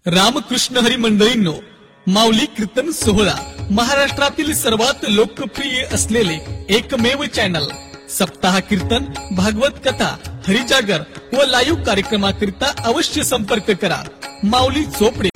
रामकृष्ण हरी मंडळींनो, माऊली कीर्तन सोहळा महाराष्ट्रातील सर्वात लोकप्रिय असलेले एकमेव चॅनल सप्ताह कीर्तन, भागवत कथा, हरिजागर व लाईव्ह कार्यक्रमाकरिता अवश्य संपर्क करा. माऊली चोपडे.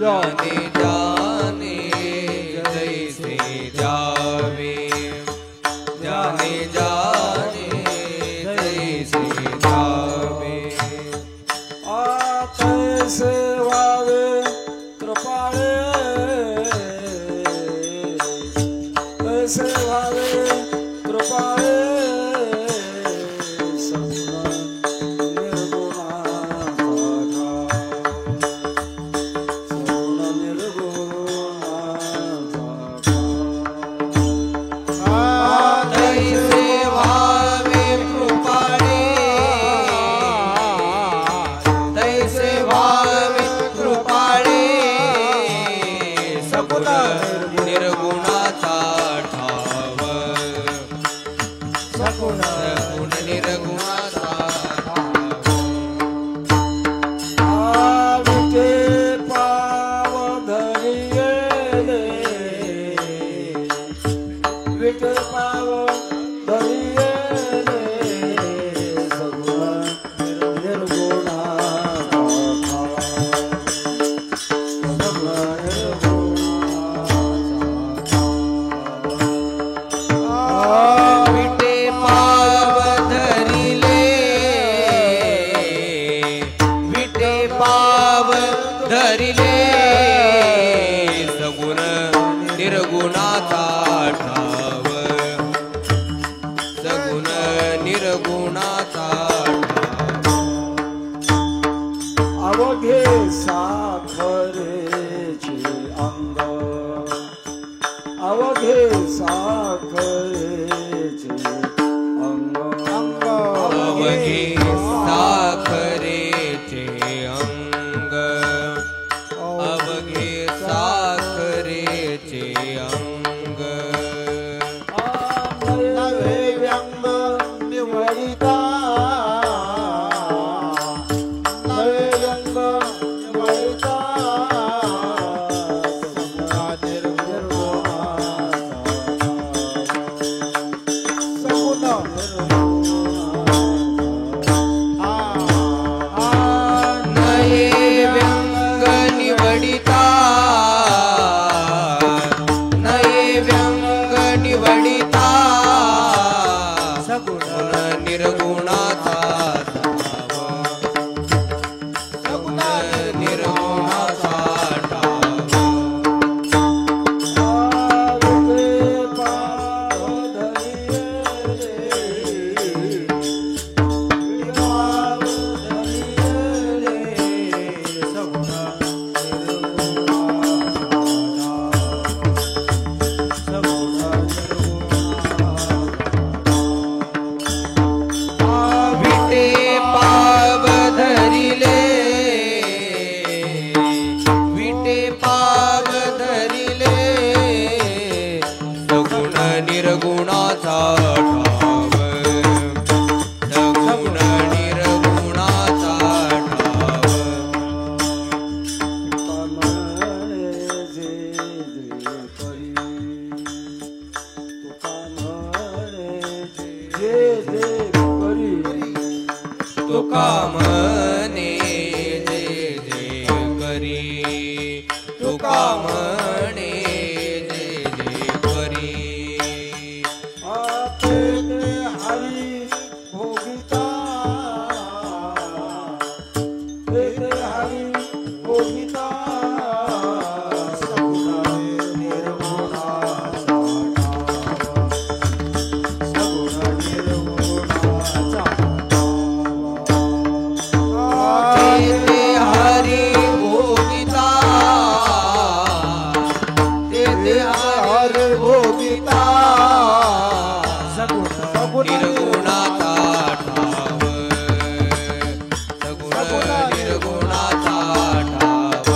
जाने जाने जैसे जावे जाने जाने जैसे जावे तैसे व्हावे कृपाळे तैसे व्हावे कृपाळे सगुण तैसे व्हावे कृपाळे तैसे व्हावे कृपाळे सगुण निर्गुणाचा ठाव सगुण निर्गुणाचा विटे पाव धरिये विटे पाव धरिये सगुण निर्गुणाचा विटे पाव धरिले विटे पाव धरिले सगुण निर्गुणाचा ठाव सगुण निर्गुणाचा अवघे साखरेचे अंग अवघे साखरेचे अंग अवघे साखरेचे अंग अवघे साखरेचे अंग नवे व्यंग निवडिता नवे व्यंग निवडिता नये व्यंग निवडिता नये व्यंग निवडिता सगुण निर्गुणाचा ठाव सगुण निर्गुणाचा ठाव विटे पाव धरिले विटे पाव धरिले सगुण निर्गुणाचा ठाव सगुण निर्गुणाचा ठाव तुका म्हणे जे जे करी तुका म्हणे जे जे करी हरी भोगिता हरी भोगिता तेथे हरी भोगिता तेथे हरी भोगिता निर्गुणाचा ठाव सगुण निर्गुणाचा ठाव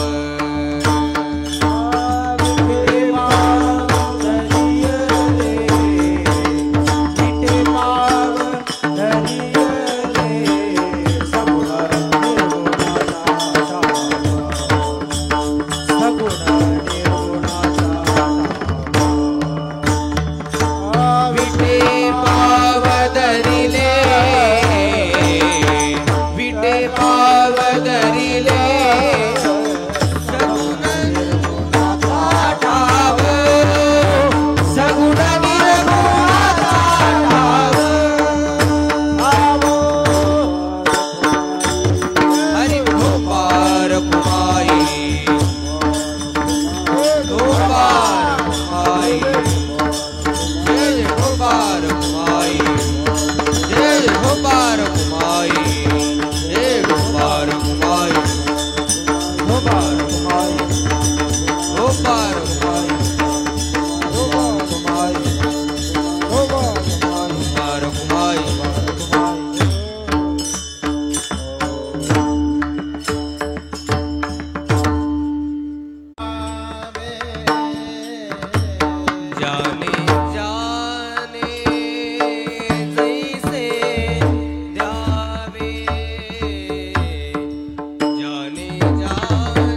शोभा तुम्हारी शोभा रघुमाई शोभा तुम्हारी शोभा तुम्हारी रघुमाई जाने जाने जैसे द्यावे जाने जाने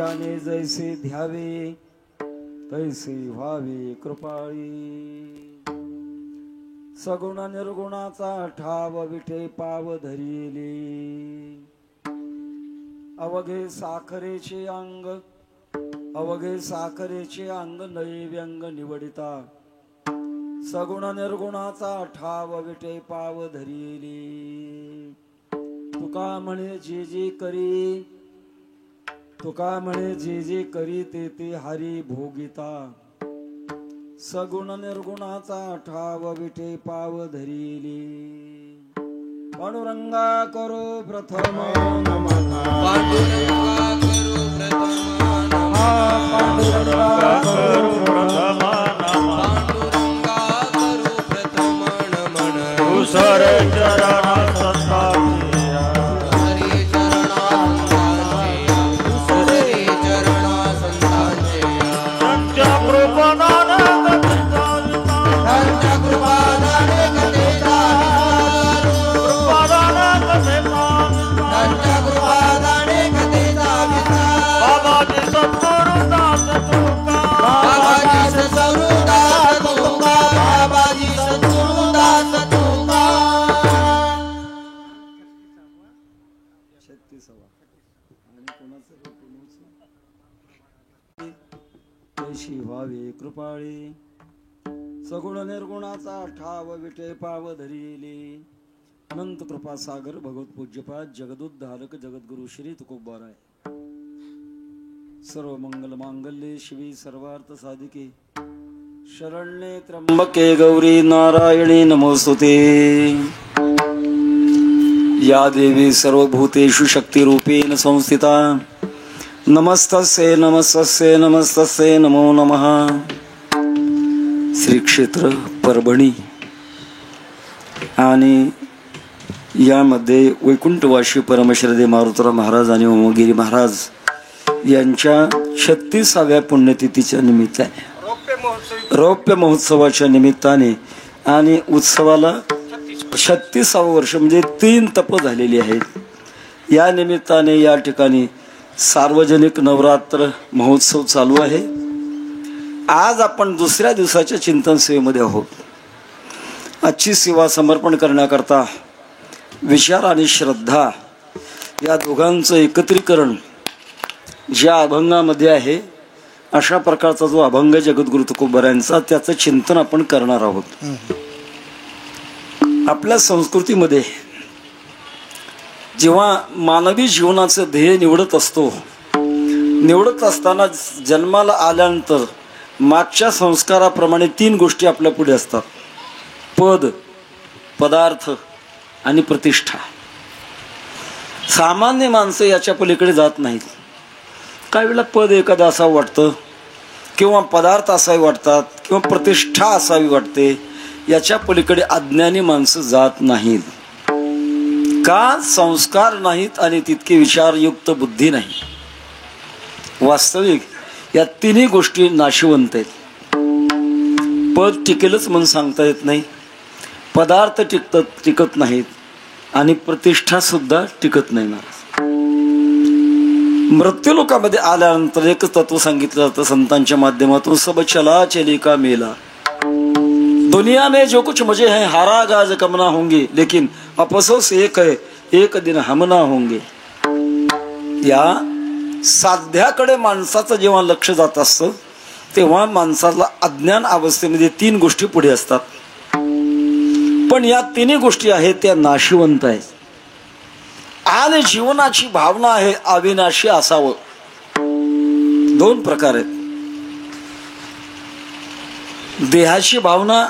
ज्याने जैसे ध्यावे तैसे व्हावे कृपाळी. सगुण निर्गुणाचा ठाव विठे पाव धरिले. अवघे साखरेचे अंग अवघे साखरेचे अंग नये व्यंग निवडिता. सगुण निर्गुणाचा ठाव विटे पाव धरिले. तुका म्हणे जे जे करी तुका म्हणे जे जे करी ते ते हरी भोगिता. सगुण निर्गुणाचा ठाव विटे पाव धरिले. पांडुरंगा करो प्रथम नमन. पांडुरंगा करो प्रथम नमन. पांडुरंगा करो प्रथम पांडुरंगा करो प्रथम नमन. तुसर चरण संतांचे हरी चरणा संतांचे हरी चरणा संतांचे संच्या कृपादान त्यांच्या कृपादाने कथेचा त्यांच्या कृपादाने कथेचा विस्तार. बाबाजी सद्गुरुदास तुका बाबाजी सद्गुरुदास तुका बाबाजी सद्गुरुदास तुका. 36 आणि कोणाचं तैशी व्हावे कृपाळी. सगुण निर्गुणाचा ठाव विटे पाव धरिले. अनंत कृपा सागर भगवत पूज्यपाद जगदुद्धारक जगद्गुरु श्री तुकोबाराय. सर्व मंगल मांगल्ये शिवी सर्वार्थ साधिके शरण्ये त्र्यंबके गौरी नारायणी नमोस्तुते. या देवी सर्वभूतेषु शक्तिरूपेण संस्थिता. नमस्तस्ये नमस्तस्ये नमस्तस्ये नमो नमः. श्री क्षेत्र परभणी आणि यामध्ये वैकुंठवासी परमश्रद्धे मारुतराव महाराज आणि ओमगिरी महाराज यांच्या 36व्या पुण्यतिथीच्या निमित्ताने रौप्य महोत्सवाच्या निमित्ताने आणि उत्सवाला 36वं वर्ष म्हणजे 3 तप झालेली आहेत. या निमित्ताने या ठिकाणी सार्वजनिक नवरात्र महोत्सव चालू आहे. आज आपण दुसऱ्या दिवसाच्या चिंतन सेवेमध्ये आहोत. आजची सेवा समर्पण करण्याकरता विचार आणि श्रद्धा या दोघांचं एकत्रीकरण ज्या अभंगामध्ये आहे अशा प्रकारचा जो अभंग जगद्गुरु तुकोबारायांचा त्याचं चिंतन आपण करणार आहोत. आपल्या संस्कृतीमध्ये जेव्हा मानवी जीवनाचं ध्येय निवडत असताना जन्माला आल्यानंतर मागच्या संस्काराप्रमाणे 3 गोष्टी आपल्या पुढे असतात. पद, पदार्थ आणि प्रतिष्ठा. सामान्य माणसं याच्या पलीकडे जात नाहीत. काही वेळेला पद एखादं असावं वाटतं किंवा पदार्थ असावे वाटतात किंवा प्रतिष्ठा असावी वाटते. याच्या पलीकडे अज्ञानी माणसं जात नाहीत. का? संस्कार नाहीत आणि तितके विचारयुक्त बुद्धी नाही. वास्तविक या 3 गोष्टी नाशिवंत आहेत. पद टिकेलच म्हणून सांगता येत नाही, पदार्थ टिकत नाहीत आणि प्रतिष्ठा सुद्धा टिकत नाही. मृत्यूलोकामध्ये आल्यानंतर एकच तत्व सांगितलं जातं संतांच्या माध्यमातून. सब चला चली का मेला. दुनिया में जो कुछ मुझे है हारा गाज कमना होंगे लेकिन अफसोस एक है एक दिन हम ना होंगे. या साध्याकडे माणसाचं जेव्हा लक्ष जात असतं तेव्हा माणसाला अज्ञान अवस्थेमध्ये 3 गोष्टी पुढे असतात. पण या 3 गोष्टी आहेत त्या नाशिवंत आहेत. आणि जीवनाची भावना आहे अविनाशी असावं. 2 प्रकार आहेत. देहाची भावना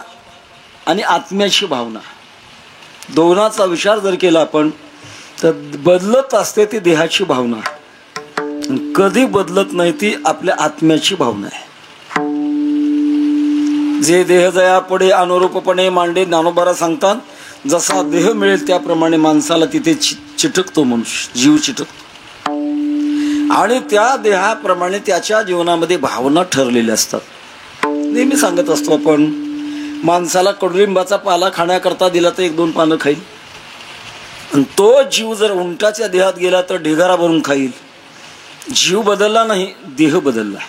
आणि आत्म्याची भावना. दोघांचा विचार जर केला आपण तर बदलत असते ती देहाची भावना, कधी बदलत नाही ती आपल्या आत्म्याची भावना आहे. जे देह जया पडे अनुरूपपणे मांडे. ज्ञानोबा सांगतात जसा देह मिळेल त्याप्रमाणे माणसाला तिथे चिटकतो मनुष्य, जीव चिटकतो. आणि त्या देहाप्रमाणे त्याच्या जीवनामध्ये भावना ठरलेल्या असतात. नेहमी सांगत असतो आपण, माणसाला कडुलिंबाचा पाला खाण्याकरता दिला तर 1-2 पानं खाईल. आणि तो जीव जर उंटाच्या देहात गेला तर ढिगारा भरून खाईल. जीव बदलला नाही, देह बदलला.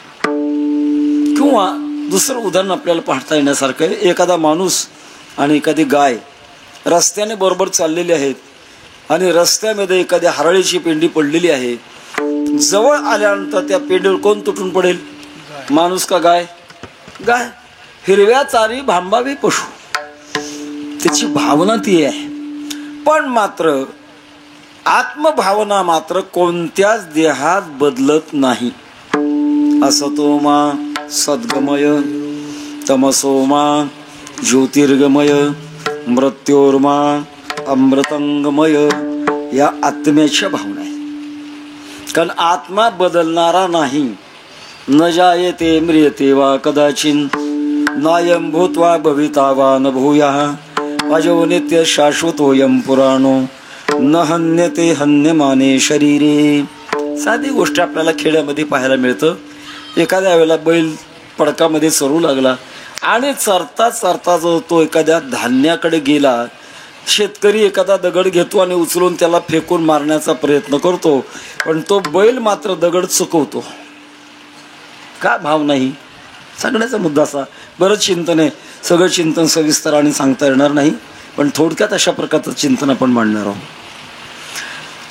किंवा दुसरं उदाहरण आपल्याला पाहता येण्यासारखं आहे. एखादा माणूस आणि एखादी गाय रस्त्याने बरोबर चाललेले आहेत आणि रस्त्यामध्ये एखाद्या हरळीची पेंडी पडलेली आहे. जवळ आल्यानंतर त्या पेंडीवर कोण तुटून पडेल, माणूस का गाय? गाय. हिरव्या चारी भांबावी पशु, त्याची भावना ती आहे. पण मात्र आत्मभावना मात्र कोणत्याच देहात बदलत नाही. असतोमा सद्गमय तमसोमा ज्योतिर्गमय मृत्योर्मा अमृतंगमय या आत्म्याच्या भावना आहेत. कारण आत्मा बदलणारा नाही. न जायते म्रियते वा कदाचिन नायं भूत्वा भविता वा न भूयः अजो नित्य शाश्वतोऽयं पुराणो न हन्यते हन्यमाने शरीरे. साधी गोष्ट आपल्याला खेड्यामध्ये पाहायला मिळतं. एखाद्या वेळेला बैल पडकामध्ये चरू लागला आणि चरता चरता जो तो एखाद्या धान्याकडे गेला, शेतकरी एखादा दगड घेतो आणि उचलून त्याला फेकून मारण्याचा प्रयत्न करतो, पण तो बैल मात्र दगड चुकवतो. का भाव नाही? सांगण्याचा मुद्दा असा. बरंच चिंतन आहे, सगळं चिंतन सविस्तर आणि सांगता येणार नाही, पण थोडक्यात अशा प्रकारचं चिंतन आपण मांडणार आहोत.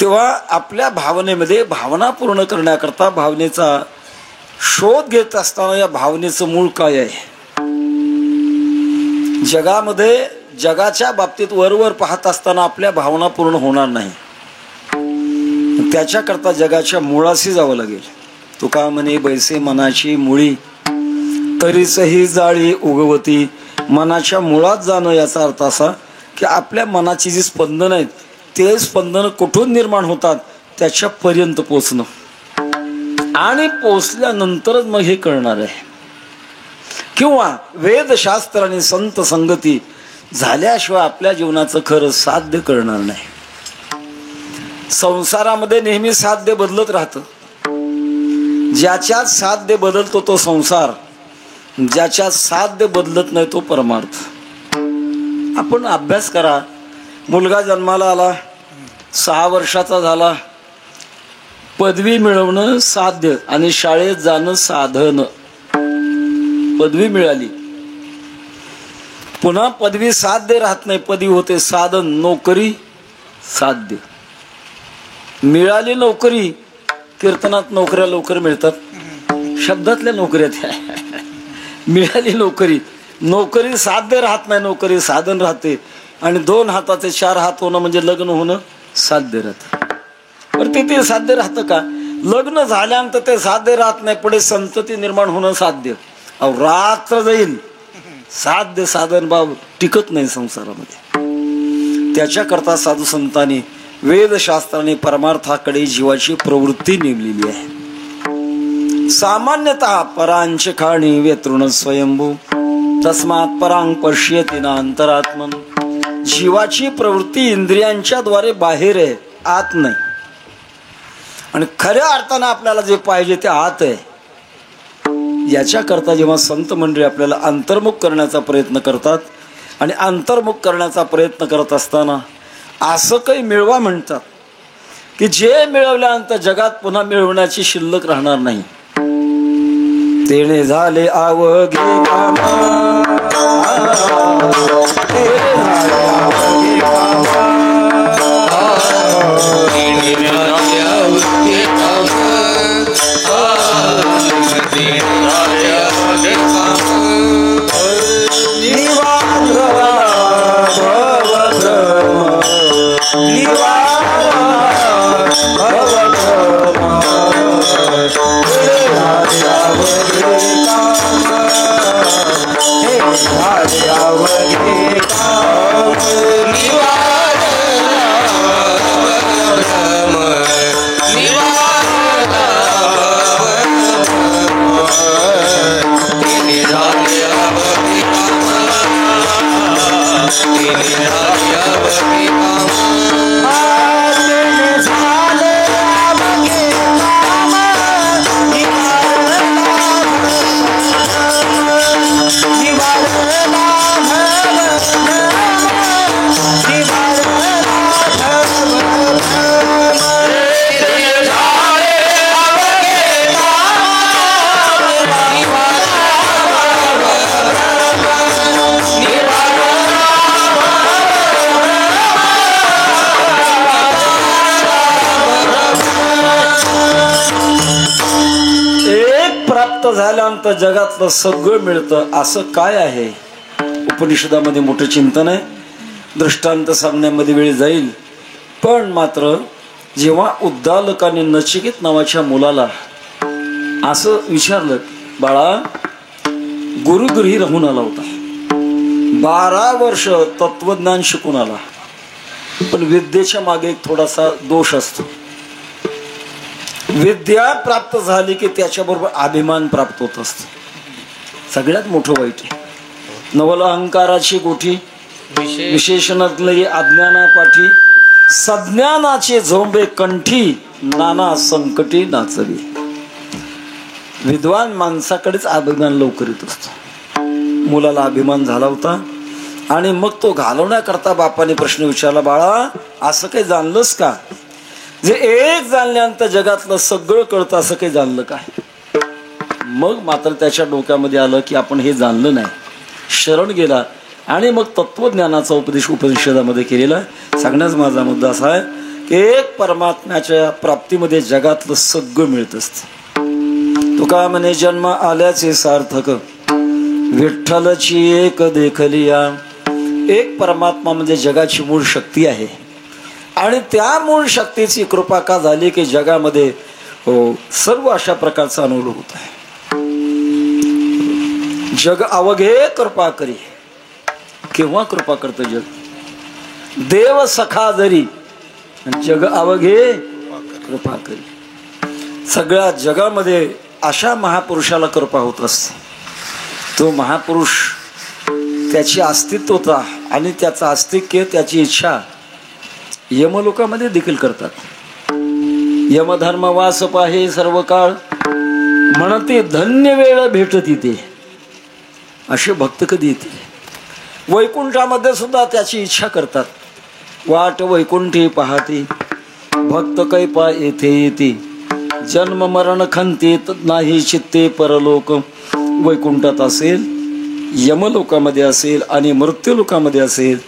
तेव्हा आपल्या भावनेमध्ये भावना पूर्ण करण्याकरता भावनेचा शोध घेत असताना या भावनेचं मूळ काय आहे? जगामध्ये जगाच्या बाबतीत वरवर पाहत असताना आपल्या भावना पूर्ण होणार नाही. त्याच्याकरता जगाच्या मुळाशी जावं लागेल. तुका म्हणे बैसे मनाची मुळी तरीचही जाळी उगवती. मनाच्या मुळात जाणं याचा अर्थ असा की आपल्या मनाची जी स्पंदन आहेत ते स्पंदन कुठून निर्माण होतात त्याच्यापर्यंत पोचणं, आणि पोचल्यानंतरच मग हे कळणार आहे. किंवा वेदशास्त्र आणि संत संगती झाल्याशिवाय आपल्या जीवनाचं खरं साध्य करणार नाही. संसारामध्ये नेहमी साध्य बदलत राहतं. ज्याच्यात साध्य बदलतो तो संसार, ज्याच्यात साध्य बदलत नाही तो परमार्थ. आपण अभ्यास करा. मुलगा जन्माला आला, 6 वर्षाचा झाला, पदवी मिळवणं साध्य आणि शाळेत जाणं साधन. पदवी मिळाली, पुन्हा पदवी साध्य राहत नाही, पदवी होते साधन. नोकरी साध्य. मिळाली नोकरी. कीर्तनात नोकऱ्या लवकर मिळतात, शब्दातल्या नोकऱ्या. मिळाली नोकरी. नोकरी साध्य राहत नाही, नोकरी साधन राहते. आणि 2 हाताचे 4 हात होणं म्हणजे लग्न होणं साध्य राहतं. पण ते साध्य राहतं का? लग्न झाल्यानंतर ते साध्य राहत नाही, पुढे संतती निर्माण होणं साध्य. रात्र जाईल, साध्य साधन भाव टिकत नाही संसारामध्ये. त्याच्याकरता साधू संतांनी वेदशास्त्राने परमार्थाकडे जीवाची प्रवृत्ती नेमलेली आहे. सामान्यतः परांच खाणी व्यतृण स्वयंभू तस्मात् परांग पश्यति ना अंतरात्मन. जीवाची प्रवृत्ती इंद्रियांच्या द्वारे बाहेर आहे, आत नाही. आणि खऱ्या अर्थानं आपल्याला जे पाहिजे ते आत आहे. याच्याकरता जेव्हा संत मंडळी आपल्याला अंतर्मुख करण्याचा प्रयत्न करतात, आणि अंतर्मुख करण्याचा प्रयत्न करत असताना असं काही मिळवा म्हणतात की जे मिळवल्यानंतर जगात पुन्हा मिळवण्याची शिल्लक राहणार नाही. तेणे झाले अवघे कामा, तेणे झाले अवघे कामा, तेणे झाले अवघे कामा, तेणे झाले अवघे कामा. निवार भवभ्रम, निवार भवभ्रम, तेणे झाले अवघे कामा, हे झाले अवघे कामा. प्राप्त झाल्यानंतर जगातलं सगळं मिळतं असं काय आहे? उपनिषदामध्ये मोठं चिंतन आहे. दृष्टांत सांगण्यामध्ये वेळ जाईल. पण मात्र जेव्हा उद्दालकाने नचिकेत नावाच्या मुलाला असं विचारलं, बाळा गुरुगृही राहून आला होता, 12 वर्ष तत्वज्ञान शिकून आला, पण विद्येच्या मागे एक थोडासा दोष असतो. विद्या प्राप्त झाली की त्याच्याबरोबर अभिमान प्राप्त होत असतो. सगळ्यात मोठं वाईट आहे. नवल अहंकाराची गोठी, विशेषणातली अज्ञानापाठी, सज्ञानाचे झोंबे कंठी, नाना संकटी नाचवी. विद्वान माणसाकडेच अभिमान लवकर येत असतो. मुलाला अभिमान झाला होता आणि मग तो घालवण्याकरता बापाने प्रश्न विचारला, बाळा असं काही जाणलंस का? जे एक जाणल्यानंतर जगातलं सगळं कळतं असं काही जाणलं काय? मग मात्र त्याच्या डोक्यामध्ये आलं की आपण हे जाणलं नाही. शरण गेला आणि मग तत्वज्ञानाचा उपदेश उपनिषदामध्ये केलेला. सांगण्याचा माझा मुद्दा असा आहे की एक परमात्म्याच्या प्राप्तीमध्ये जगातलं सगळं मिळत असतं. तुका म्हणे जन्म आल्याचे सार्थक, विठ्ठलची एक देखलिया. एक परमात्मा म्हणजे जगाची मूळ शक्ती आहे आणि त्या मूळ शक्तीची कृपा का झाली की जगामध्ये सर्व अशा प्रकारचा अनुभव होत आहे. जग अवघे कृपा करी. केव्हा कृपा करतं जग? देव सखा जरी, जग अवघे कृपा करी. सगळ्या जगामध्ये अशा महापुरुषाला कृपा होत असते. तो महापुरुष त्याची अस्तित्वता आणि त्याचं अस्तित्व, त्याची इच्छा यमलोकामध्ये देखील करतात. यमधर्म वास पाहे सर्व काळ, म्हणते धन्य वेळ भेटत इथे. असे भक्त कधी येते? वैकुंठामध्ये सुद्धा त्याची इच्छा करतात. वाट वैकुंठी पाहते, भक्त कैपा येथे येते. जन्म मरण खंतीत नाही चित्ते परलोक. वैकुंठात असेल, यमलोकामध्ये असेल आणि मृत्यूलोकामध्ये असेल,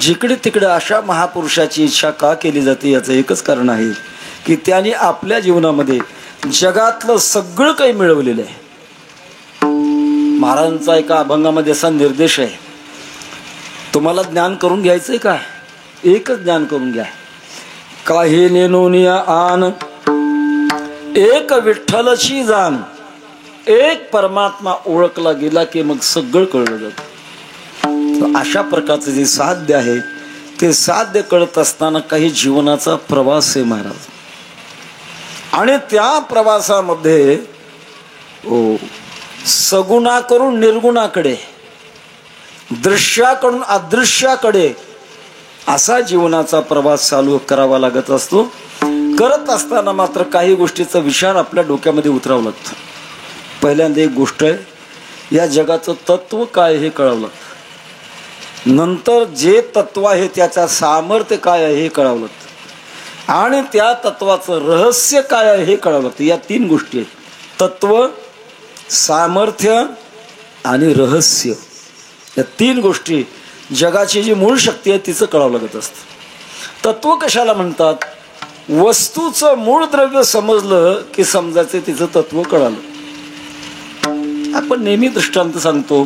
जिकडे तिकडे अशा महापुरुषाची इच्छा का केली जाते याचं एकच कारण आहे की त्याने आपल्या जीवनामध्ये जगातलं सगळं काही मिळवलेलं आहे. महाराजांचा एका अभंगामध्ये असा निर्देश आहे, तुम्हाला ज्ञान करून घ्यायचंय का? एकच ज्ञान करून घ्या. काही नेनोनिया आन, एक विठ्ठलची जाण. एक परमात्मा ओळखला गेला की मग सगळं कळलं जातं. अशा प्रकारचं जे साध्य आहे ते साध्य कळत असताना काही जीवनाचा प्रवास आहे महाराज. आणि त्या प्रवासामध्ये सगुणाकडून निर्गुणाकडे, दृश्याकडून अदृश्याकडे असा जीवनाचा प्रवास चालू करावा लागत असतो. करत असताना मात्र काही गोष्टीचा विचार आपल्या डोक्यामध्ये उतरावं लागतं. पहिल्यांदा एक गोष्ट आहे, या जगाचं तत्व काय हे कळावं लागतं. नंतर जे तत्व आहे त्याचं सामर्थ्य काय आहे हे कळावं लागतं आणि त्या तत्वाचं रहस्य काय आहे हे कळावं लागतं. या 3 गोष्टी आहेत, तत्व, सामर्थ्य आणि रहस्य. या 3 गोष्टी जगाची जी मूळ शक्ती आहे तिचं कळावं लागत असतं. तत्व कशाला म्हणतात? वस्तूचं मूळ द्रव्य समजलं की समजायचं तिचं तत्व कळालं. आपण नेहमी दृष्टांत सांगतो,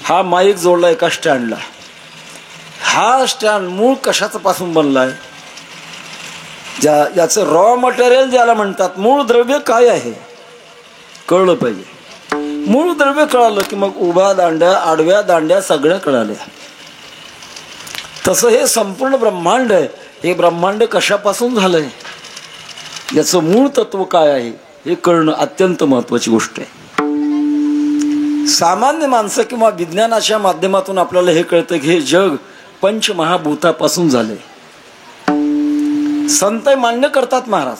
हा माईक जोडला एका स्टँडला. हा स्टँड मूळ कशाचं पासून बनलाय? याचं रॉ मटेरियल ज्याला म्हणतात, मूळ द्रव्य काय आहे कळलं पाहिजे. मूळ द्रव्य कळालं की मग उभ्या दांड्या, आडव्या दांड्या सगळ्या कळाल्या. तसं हे संपूर्ण ब्रह्मांड आहे. हे ब्रह्मांड कशापासून झालंय, याचं मूळ तत्व काय आहे हे कळणं अत्यंत महत्वाची गोष्ट आहे. सामान्य माणसं किंवा विज्ञानाच्या माध्यमातून आपल्याला हे कळतं की हे जग पंचमहाभूतापासून झाले. संत मान्य करतात महाराज,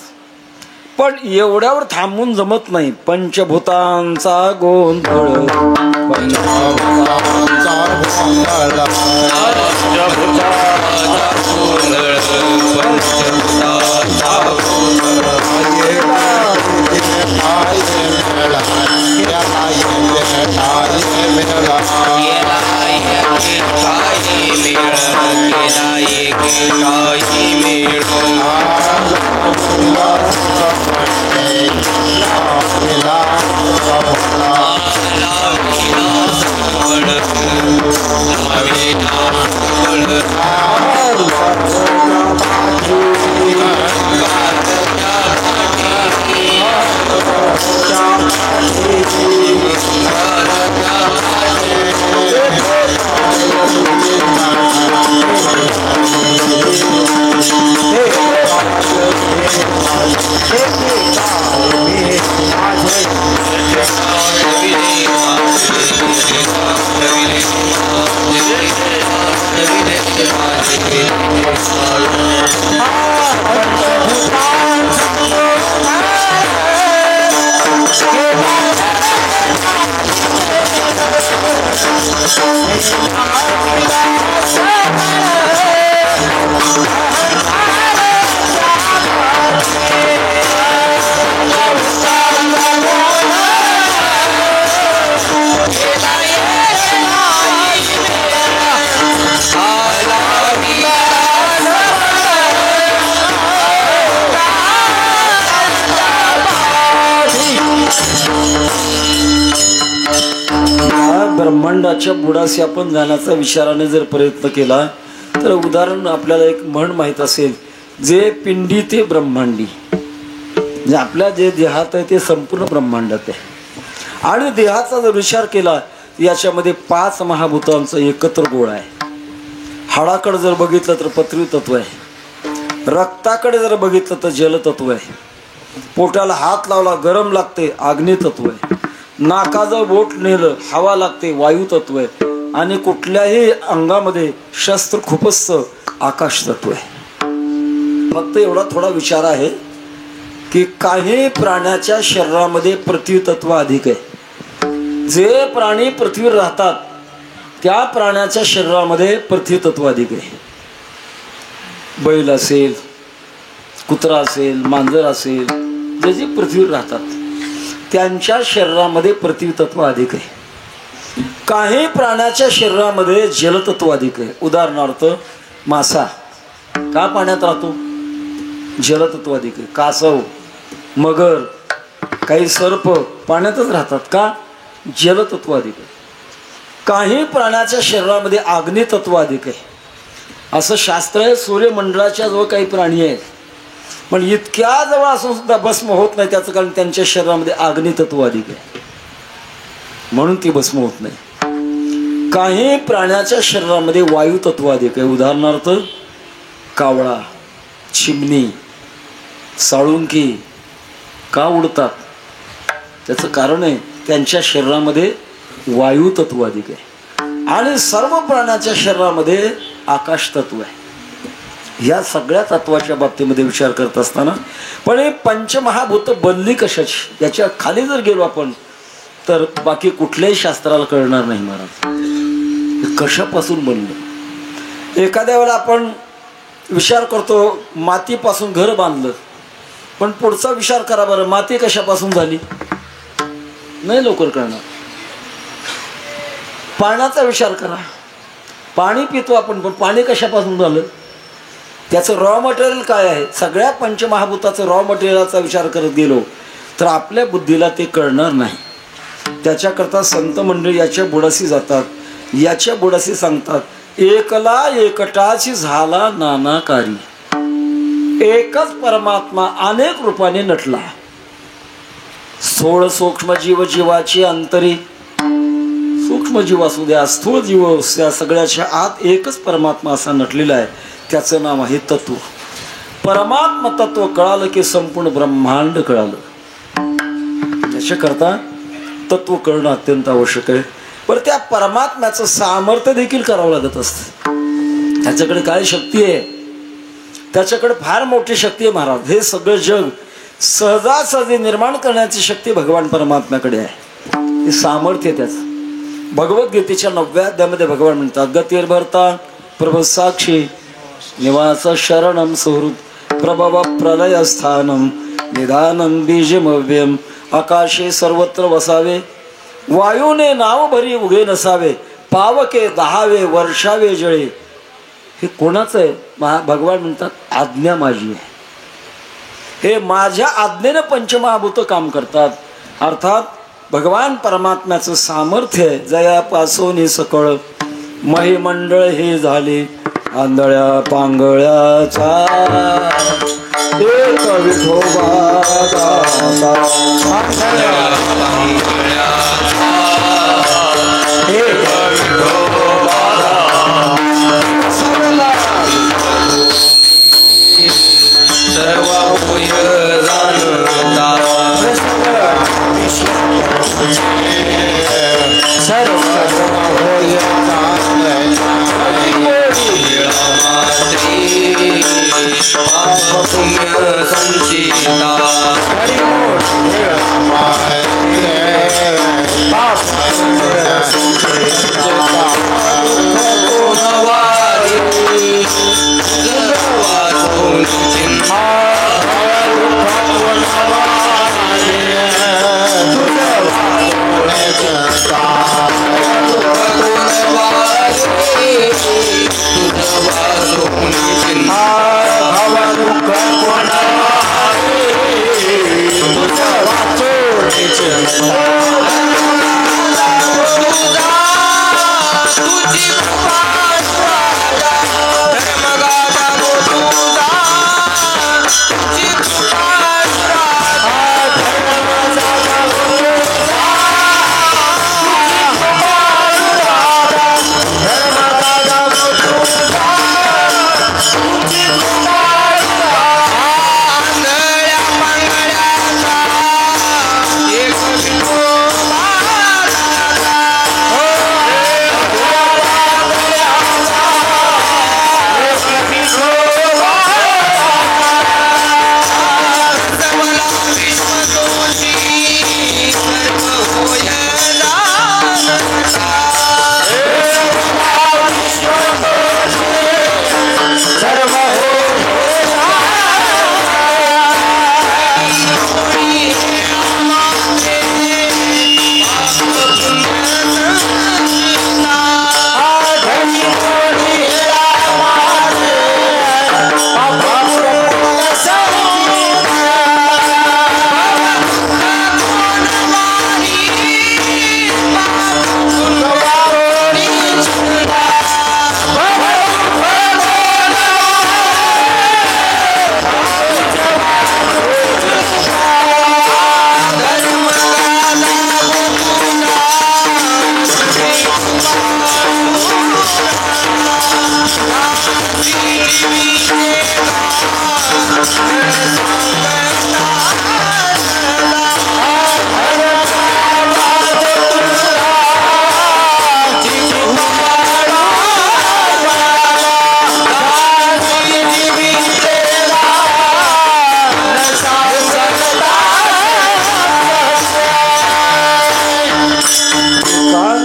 पण एवढ्यावर थांबून जमत नाही. पंचभूतांचा गोंधळ, ब्रह्मांडाच्या बुडाशी आपण जाण्याचा विचाराने जर प्रयत्न केला तर उदाहरण आपल्याला एक म्हण माहित असेल, जे पिंडी ते ब्रह्मांडी. म्हणजे आपल्या जे देहात आहे ते संपूर्ण ब्रह्मांडात आहे. आणि देहाचा जर विचार केला याच्यामध्ये 5 महाभूतांचा एकत्र गोळा आहे. हाडाकडे जर बघितलं तर पृथ्वी तत्व आहे, रक्ताकडे जर बघितलं तर जलतत्व आहे, पोटाला हात लावला गरम लागते अग्नी तत्व आहे, नाकाचं बोट नेलं हवा लागते वायू तत्व आहे, आणि कुठल्याही अंगामध्ये शस्त्र खुपसतं आकाश तत्व आहे. फक्त एवढा थोडा विचार आहे की काही प्राण्याच्या शरीरामध्ये पृथ्वी तत्व अधिक आहे. जे प्राणी पृथ्वीवर राहतात त्या प्राण्याच्या शरीरामध्ये पृथ्वी तत्व अधिक आहे. बैल असेल, कुत्रा असेल, मांजर असेल, जे जे पृथ्वीवर राहतात त्यांच्या शरीरामध्ये पृथ्वी तत्व अधिक आहे. काही प्राण्याच्या शरीरामध्ये जलतत्व अधिक आहे. उदाहरणार्थ मासा का पाण्यात राहतो? जलतत्व अधिक आहे. कासव, मगर, काही सर्प पाण्यातच राहतात का? जलतत्व अधिक आहे. काही प्राण्याच्या शरीरामध्ये अग्नितत्व अधिक आहे. असं शास्त्र आहे. सूर्यमंडळाच्या जवळ काही प्राणी आहेत पण इतक्या जवळ असून सुद्धा भस्म होत नाही. त्याचं कारण त्यांच्या शरीरामध्ये अग्नितत्व अधिक आहे म्हणून ती भस्म होत नाही. काही प्राण्याच्या शरीरामध्ये वायू तत्व अधिक आहे. उदाहरणार्थ कावळा, चिमणी, साळुंकी का उडतात? त्याचं कारण आहे त्यांच्या शरीरामध्ये वायू तत्व अधिक आहे. आणि सर्व प्राण्याच्या शरीरामध्ये आकाश तत्व आहे. या सगळ्या तत्वाच्या बाबतीमध्ये विचार करत असताना पण हे पंचमहाभूत बनली कशाची याच्या खाली जर गेलो आपण तर बाकी कुठल्याही शास्त्राला कळणार नाही महाराज कशापासून बनलं. एखाद्या वेळेला आपण विचार करतो मातीपासून घर बांधलं, पण पुढचा विचार करा बरं, माती कशापासून झाली? नाही लवकर कळणार. पाण्याचा विचार करा, पाणी पितो आपण पण पाणी कशापासून झालं? त्याचं रॉ मटेरियल काय आहे? सगळ्या पंचमहाभूताचं रॉ मटेरियलचा विचार करत गेलो तर आपल्या बुद्धीला ते कळणार नाही. त्याच्याकरता संत मंडळी याच्या बुडाशी जातात, याच्या बुडाशी सांगतात, एकला एकटाची झाला नानाकारी. एकच परमात्मा अनेक रूपाने नटला. 16 सूक्ष्म जीव जीवाची अंतरी, सूक्ष्म जीव असू द्या स्थूल जीव असू द्या, सगळ्याच्या आत एकच परमात्मा असा नटलेला आहे. त्याचं नाव आहे तत्व. परमात्मा तत्व कळालं की संपूर्ण ब्रह्मांड कळालं. त्याच्याकरता तत्व कळणं अत्यंत आवश्यक आहे. पण त्या परमात्म्याचं सामर्थ्य देखील करावं लागत असतं. त्याच्याकडे काय शक्ती आहे? त्याच्याकडे फार मोठी शक्ती आहे महाराज. हे सगळं जग सहजासहजी निर्माण करण्याची शक्ती भगवान परमात्म्याकडे आहे. हे सामर्थ्य त्याचं. भगवद्गीतेच्या 9व्या अध्यायामध्ये भगवान म्हणतात, गतिर्भर्ता प्रभ साक्षी निवास शरणम सुहृद प्रभव प्रलय स्थानम निधानम बीजमव्यम आकाशे सर्वत्र वसावे वायूने नाव भरी उगे नसावे पावके दहावे वर्षावे जळे. हे कोणाचं आहे? भगवान म्हणतात आज्ञा माझी आहे. हे माझ्या आज्ञेने पंचमहाभूत काम करतात. अर्थात भगवान परमात्म्याचं सामर्थ्य आहे. जयापासून सकळ महिमंडळ हे झाले आंधळ्या पांगळ्याचा एक विठोबा दाता. आंधळ्या पांगळ्याचा एक विठोबा दाता. सर्व होय जाणता सर्व होय पाप पुण्य संचिता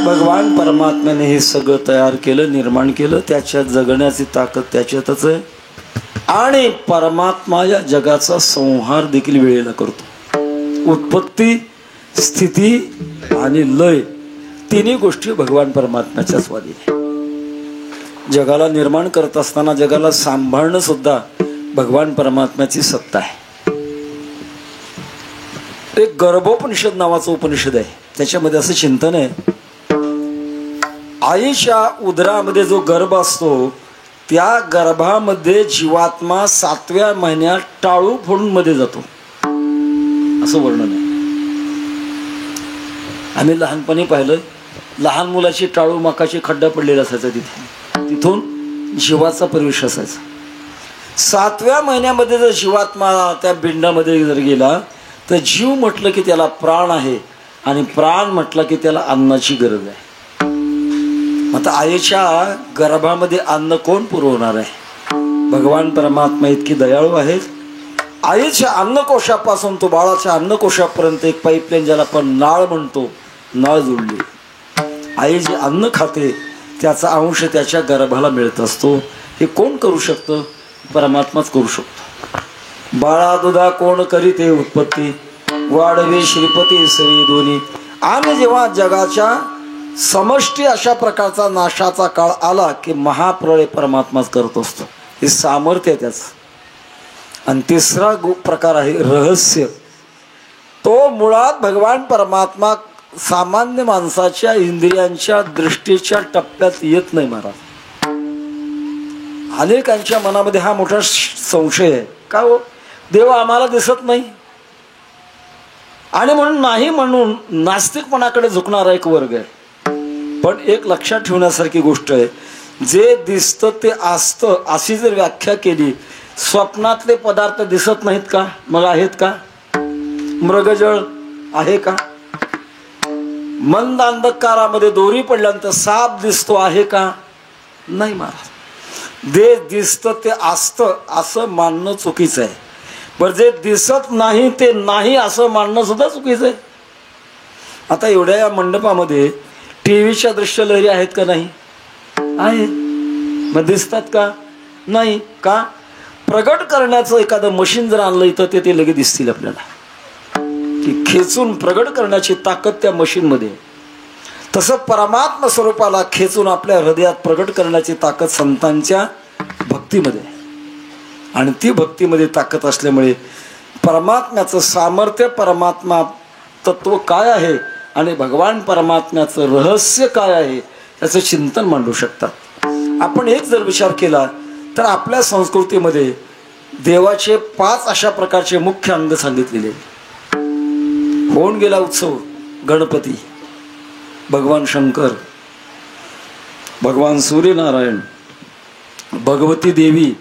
भगवान परमात्म्याने हे सगळं तयार केलं, निर्माण केलं. त्याच्यात जगण्याची ताकद त्याच्यातच आहे. आणि परमात्मा या जगाचा संहार देखील वेळेला करतो. उत्पत्ती, स्थिती आणि लय तिन्ही गोष्टी भगवान परमात्म्याच्या स्वाधीन आहे. जगाला निर्माण करत असताना जगाला सांभाळणं सुद्धा भगवान परमात्म्याची सत्ता आहे. एक गर्भोपनिषद नावाचं उपनिषद आहे. त्याच्यामध्ये असं चिंतन आहे, आईच्या उदरामध्ये जो गर्भ असतो त्या गर्भामध्ये जीवात्मा 7व्या महिन्यात टाळू फोडून मध्ये जातो, असं वर्णन आहे. आम्ही लहानपणी पाहिलं, लहान मुलाची टाळू मकाची खड्डा पडलेला असायचा, तिथून जीवाचा प्रवेश असायचा. 7व्या महिन्यामध्ये जर जीवात्मा त्या बिंडामध्ये जर गेला तर जीव म्हटलं की त्याला प्राण आहे आणि प्राण म्हटलं की त्याला अन्नाची गरज आहे. आता आईच्या गर्भामध्ये अन्न कोण पुरवणार आहे? भगवान परमात्मा इतकी दयाळू आहेत. आईच्या अन्नकोशापासून तो बाळाच्या अन्नकोशापर्यंत एक पाईपलाईन, ज्याला आपण नाळ म्हणतो, नाळ जोडली. आई जे अन्न खाते त्याचा अंश त्याच्या गर्भाला मिळत असतो. हे कोण करू शकतं? परमात्माच करू शकतो. बाळा दुधा कोण करीते उत्पत्ती, वाढवे श्रीपती सरी दोन्ही. आणि जेव्हा जगाच्या समष्टी अशा प्रकारचा नाशाचा काळ आला की महाप्रळय परमात्माच करत असतो. हे सामर्थ्य आहे त्याचं. आणि तिसरा प्रकार आहे रहस्य. तो मुळात भगवान परमात्मा सामान्य माणसाच्या इंद्रियांच्या दृष्टीच्या टप्प्यात येत नाही महाराज. अनेकांच्या मनामध्ये हा मोठा संशय आहे, का हो देव आम्हाला दिसत नाही, आणि म्हणून नाही म्हणून नास्तिकपणाकडे झुकणारा एक वर्ग आहे. पण एक लक्षात ठेवण्यासारखी गोष्ट आहे, जे दिसतं ते असतं अशी जर व्याख्या केली, स्वप्नातले पदार्थ दिसत नाहीत का, मग आहेत का? मृगजळ आहे का? मंद अंधकारामध्ये दोरी पडल्यानंतर साप दिसतो आहे का? नाही महाराज. जे दिसतं ते असतं असं मानणं चुकीचं आहे. पण जे दिसत नाही ते नाही असं मानणं सुद्धा चुकीचं आहे. आता एवढ्या या मंडपामध्ये टीव्हीच्या दृश्यलहरी आहेत का? नाही आहेत. मग दिसतात का? नाही. का? प्रगट करण्याचं एखादं मशीन जर आणलं इथं ते लगेच दिसतील आपल्याला, की खेचून प्रगट करण्याची ताकद त्या मशीनमध्ये. तसं परमात्मा स्वरूपाला खेचून आपल्या हृदयात प्रगट करण्याची ताकद संतांच्या भक्तीमध्ये, आणि ती भक्तीमध्ये ताकद असल्यामुळे परमात्म्याचं सामर्थ्य, परमात्मा तत्व काय आहे आणि भगवान परमात्म्याचं रहस्य काय आहे याचं चिंतन मांडू शकतात. आपण एक जर विचार केला तर आपल्या संस्कृतीमध्ये देवाचे 5 अशा प्रकारचे मुख्य अंग सांगितलेले. होऊन गेला उत्सव गणपती, भगवान शंकर, भगवान सूर्यनारायण, भगवती देवी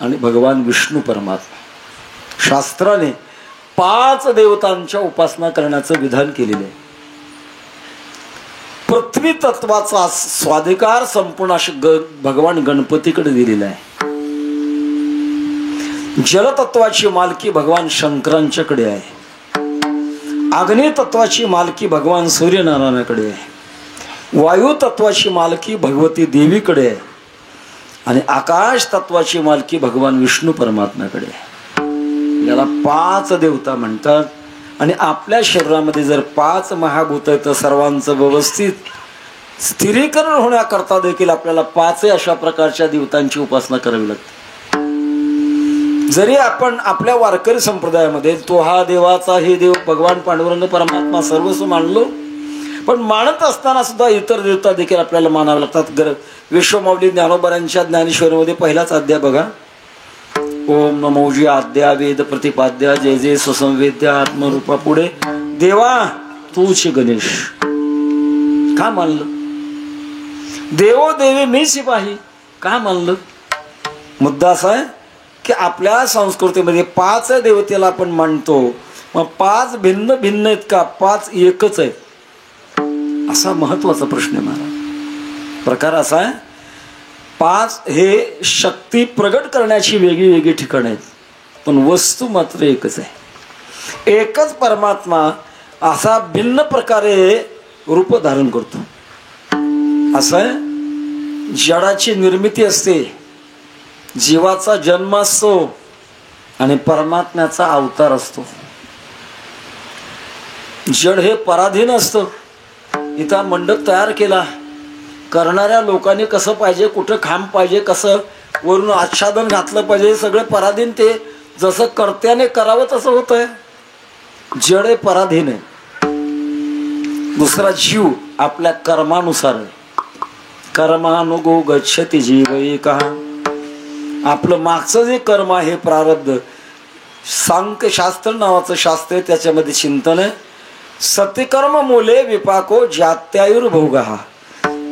आणि भगवान विष्णू परमात्मा. शास्त्राने 5 देवतांच्या उपासना करण्याचं विधान केलेले आहे. पृथ्वी तत्वाचा स्वाधिकार संपूर्ण भगवान गणपतीकडे दिलेला आहे. जलतत्वाची मालकी भगवान शंकरांच्याकडे आहे. अग्नि तत्वाची मालकी भगवान सूर्यनारायणाकडे आहे. वायू तत्वाची मालकी भगवती देवीकडे आहे. आणि आकाश तत्वाची मालकी भगवान विष्णू परमात्म्याकडे आहे. याला 5 देवता म्हणतात. आणि आपल्या शरीरामध्ये जर 5 महाभूत आहेत तर सर्वांचं व्यवस्थित स्थिरीकरण होण्याकरता देखील आपल्याला 5 अशा प्रकारच्या देवतांची उपासना करावी लागते. जरी आपण आपल्या वारकरी संप्रदायामध्ये तो हा देवाचा हे देव भगवान पांडुरंग परमात्मा सर्वस्व मानलो, पण मानत असताना सुद्धा इतर देवता देखील आपल्याला मानावे लागतात. विश्वमाऊली ज्ञानोबरांच्या ज्ञानेश्वरीमध्ये पहिलाच अध्याय बघा. ओम नमोजी आद्या वेद प्रतिपाद्या जय जय स्वसंवेद्या आत्मरूपा. पुढे देवा तूच गणेश. का मानलं? देवो देवी मी सिपाही. का मानलं? मुद्दा असा आहे की आपल्या संस्कृतीमध्ये 5 देवतेला आपण मानतो, मग 5 भिन्न भिन्न आहेत का? 5 एकच आहेत? असा महत्वाचा प्रश्न आहे महाराज. प्रकार असा आहे, 5 हे शक्ती प्रगट करण्याची वेगळी वेगळी ठिकाणं आहेत, पण वस्तू मात्र एकच आहे. एकच परमात्मा असा भिन्न प्रकारे रूप धारण करतो. असं आहे, जडाची निर्मिती असते, जीवाचा जन्म असतो आणि परमात्म्याचा अवतार असतो. जड हे पराधीन असतं. इथं मंडप तयार केला, करणाऱ्या लोकांनी कसं पाहिजे, कुठं खांब पाहिजे, कसं वरून आच्छादन घातलं पाहिजे, सगळे पराधीन. ते जसं कर्त्याने करावं तसं होत आहे. जड हे पराधीन आहे. दुसरा जीव आपल्या कर्मानुसार आहे. कर्मानुगो गच्छति जीव एकः. आपलं मागचं जे कर्म आहे, प्रारब्ध, सांख्यशास्त्र नावाचं शास्त्र आहे, त्याच्यामध्ये चिंतन आहे. सत्यकर्म मूले विपाको जात्यायुर्भोगः.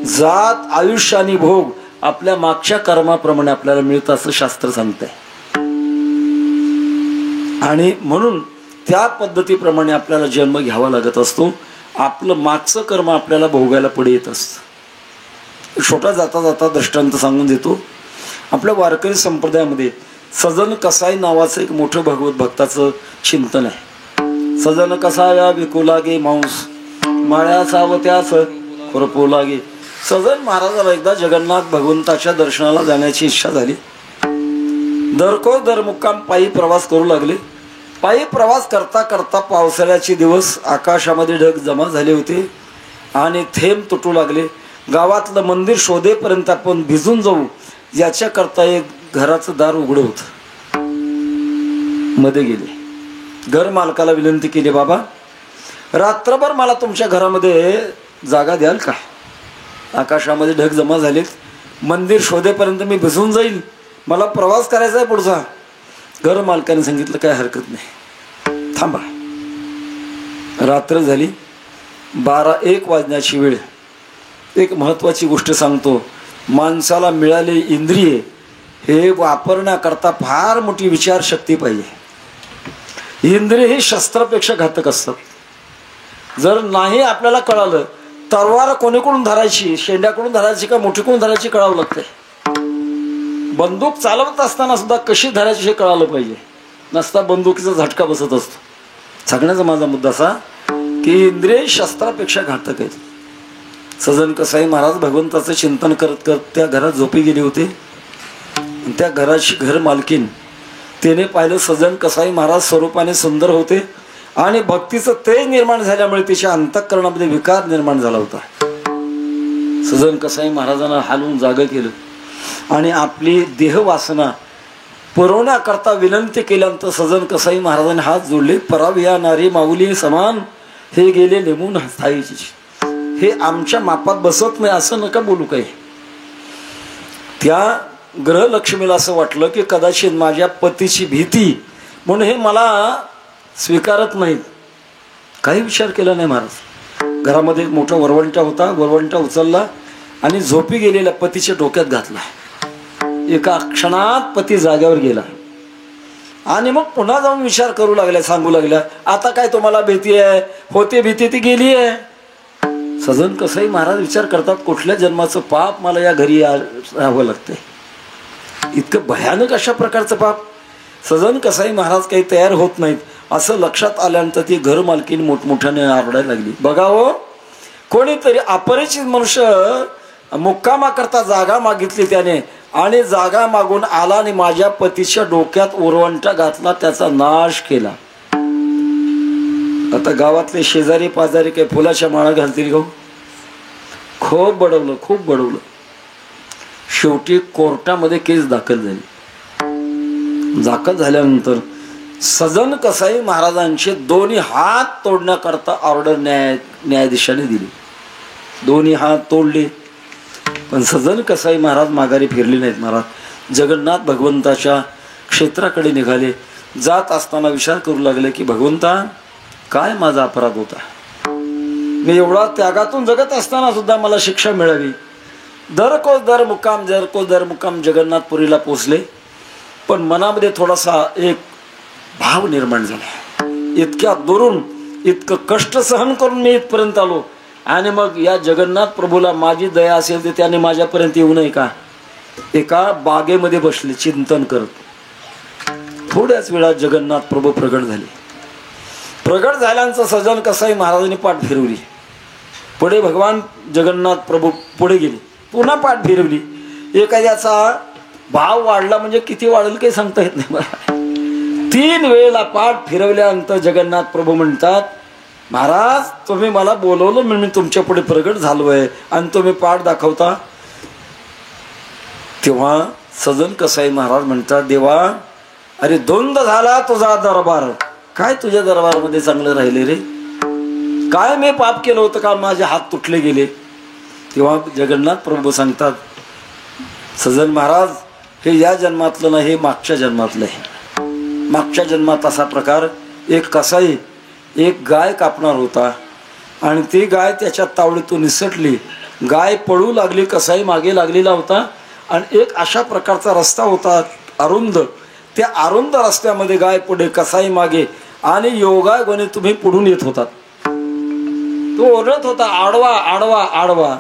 जात, आयुष्य आणि भोग आपल्या मागच्या कर्माप्रमाणे आपल्याला मिळतं असं शास्त्र सांगतंय. आणि म्हणून त्या पद्धतीप्रमाणे आपल्याला जन्म घ्यावा लागत असतो. आपलं मागचं कर्म आपल्याला भोगायला पुढे येत असतं. छोटा जाता जाता दृष्टांत सांगून देतो. आपल्या वारकरी संप्रदायामध्ये सजन कसाई नावाचं एक मोठं भगवत भक्ताचं चिंतन आहे. सजन कसाया विकू लागे मांस, माळ्या सावत्यास खुरपू लागे. सजन महाराजाला एकदा जगन्नाथ भगवंताच्या दर्शनाला जाण्याची इच्छा झाली. दर मुक्काम पायी प्रवास करू लागले. पायी प्रवास करता करता पावसाळ्याचे दिवस, आकाशामध्ये ढग जमा झाले होते आणि थेंब तुटू लागले. गावातलं मंदिर शोधेपर्यंत आपण भिजून जाऊ याच्याकरता एक घराचं दार उघडं होतं. मध्ये गेले. घर मालकाला विनंती केली, बाबा रात्रभर मला तुमच्या घरामध्ये जागा द्याल का? आकाशामध्ये ढग जमा झालेत, मंदिर शोधेपर्यंत मी भिजून जाईल, मला प्रवास करायचा आहे पुढचा. घर मालकाने सांगितलं काय हरकत नाही, थांबा. रात्र झाली, 12-1 वाजण्याची वेळ. एक महत्वाची गोष्ट सांगतो, माणसाला मिळाले इंद्रिय हे वापरण्याकरता फार मोठी विचारशक्ती पाहिजे. इंद्रिय ही शस्त्रापेक्षा घातक असतात. जर नाही आपल्याला कळालं, तलवार कोणीकडून धरायची, शेंड्याकडून धरायची का मोठीकडून धरायची कळावं लागतंय. बंदूक चालवत असताना सुद्धा कशी धरायची हे कळालं पाहिजे, नसता बंदुकीचा झटका बसत असतो. सांगण्याचा माझा मुद्दा असा की इंद्रिय शस्त्रापेक्षा घातक आहेत. सजन कसाई महाराज भगवंताचं चिंतन करत करत त्या घरात झोपी गेले होते. त्या घराची घर मालकीन तिने पाहिलं, सजन कसाई महाराज स्वरूपाने सुंदर होते आणि भक्तीचं तेज निर्माण झाल्यामुळे तिच्या अंतःकरणामध्ये विकार निर्माण झाला होता. सजन कसाई महाराजांना हालून जागं केलं आणि आपली देहवासना पुरवण्याकरता विनंती केल्यानंतर सजन कसाई महाराजांनी हात जोडले. पराविया नारी माऊली समान हे गेले नेमून स्थायीची. हे आमच्या मापात बसत नाही असं नका बोलू. काही त्या ग्रहलक्ष्मीला असं वाटलं की कदाचित माझ्या पतीची भीती म्हणून हे मला स्वीकारत नाहीत. काही विचार केला नाही महाराज. घरामध्ये मोठा वरवंटा होता, वरवंटा उचलला आणि झोपी गेलेल्या पतीच्या डोक्यात घातला. एका क्षणात पती जाग्यावर गेला आणि मग पुन्हा जाऊन विचार करू लागल्या, सांगू लागल्या, आता काय तुम्हाला भीती आहे, होते भीती ती गेली आहे. सजन कसाई महाराज विचार करतात, कुठल्या जन्माचं पाप मला या घरी राहावं लागतंय, इतकं भयानक अशा प्रकारचं पाप. सजन कसाई महाराज काही तयार होत नाहीत. असं लक्षात आल्यानंतर ती घर मालकीने मोठमोठ्याने आरडायला लागली, बघा हो, कोणीतरी अपरिचित मनुष्य मुक्कामाकरता जागा मागितली त्याने आणि जागा मागून आला आणि माझ्या पतीच्या डोक्यात उरवंटा घातला, त्याचा नाश केला. आता गावातले शेजारी पाजारी काही फुलाच्या माळा घालतील गो. खूप बडवलं, खूप बडवलं. शेवटी कोर्टामध्ये केस दाखल झाली. दाखल झाल्यानंतर सजन कसाई महाराजांचे दोन्ही हात तोडण्याकरता ऑर्डर न्यायाधीशाने दिली. दोन्ही हात तोडले, पण सजन कसाई महाराज माघारी फिरले नाहीत. महाराज जगन्नाथ भगवंताच्या क्षेत्राकडे निघाले. जात असताना विचार करू लागले की भगवंता, काय माझा अपराध होता, मी एवढा त्यागातून जगत असताना सुद्धा मला शिक्षा मिळावी. दर दर मुक्काम जगन्नाथपुरीला पोचले, पण मनामध्ये थोडासा एक भाव निर्माण झाला. इतक्या दुरून इतकं कष्ट सहन करून मी इथपर्यंत आलो आणि मग या जगन्नाथ प्रभूला माझी दया असेल तर त्याने माझ्यापर्यंत येऊ नये का? एका बागेमध्ये बसले चिंतन करत. थोड्याच वेळात जगन्नाथ प्रभू प्रगट झाले. प्रगट झाल्यानंतर सजन कसाई महाराजांनी पाठ फिरवली. पुढे भगवान जगन्नाथ प्रभू पुढे गेले, पुन्हा पाठ फिरवली. एखाद्याचा भाव वाढला म्हणजे किती वाढेल काही सांगता येत नाही. 3 वेळेला पाठ फिरवल्यानंतर जगन्नाथ प्रभू म्हणतात, महाराज तुम्ही मला बोलवलं म्हणून मी तुमच्या पुढे प्रगट झालोय आणि तुम्ही पाठ दाखवता. तेव्हा सजन कसाई महाराज म्हणतात, देवा अरे धुंद झाला तुझा दरबार, काय तुझ्या दरबारमध्ये चांगलं राहिले रे, काय मी पाप केलं होतं का माझे हात तुटले गेले. तेव्हा जगन्नाथ प्रभू सांगतात, सजन महाराज हे या जन्मातलं नाही, हे मागच्या जन्मातलं आहे. मागच्या जन्मात असा प्रकार, एक कसाई एक गाय कापणार होता आणि ती गाय त्याच्या तावडीतून निसटली. गाय पळू लागली, कसाई मागे लागलेला होता आणि एक अशा प्रकारचा रस्ता होता अरुंद. त्या अरुंद रस्त्यामध्ये गाय पुढे, कसाई मागे आणि योगायोगाने तुम्ही पुढून येत होतात. तो ओरडत होता, आडवा आडवा आडवा.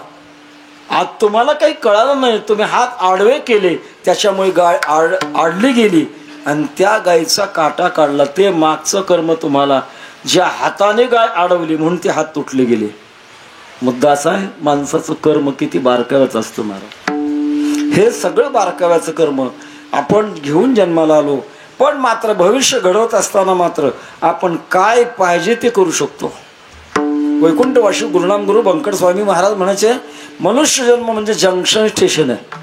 आज तुम्हाला काही कळालं नाही, तुम्ही हात आडवे केले त्याच्यामुळे गाय आडली गेली आणि त्या गायीचा काटा काढला. ते मागचं कर्म तुम्हाला, ज्या हाताने गाय अडवली म्हणून ते हात तुटले गेले. मुद्दा असा आहे, माणसाचं कर्म किती बारकाव्याचं असतं महाराज. हे सगळं बारकाव्याचं कर्म आपण घेऊन जन्माला आलो, पण मात्र भविष्य घडवत असताना मात्र आपण काय पाहिजे ते करू शकतो. वैकुंठवासी गुरुनाम गुरु बंकट स्वामी महाराज म्हणायचे, मनुष्य जन्म म्हणजे जंक्शन स्टेशन आहे.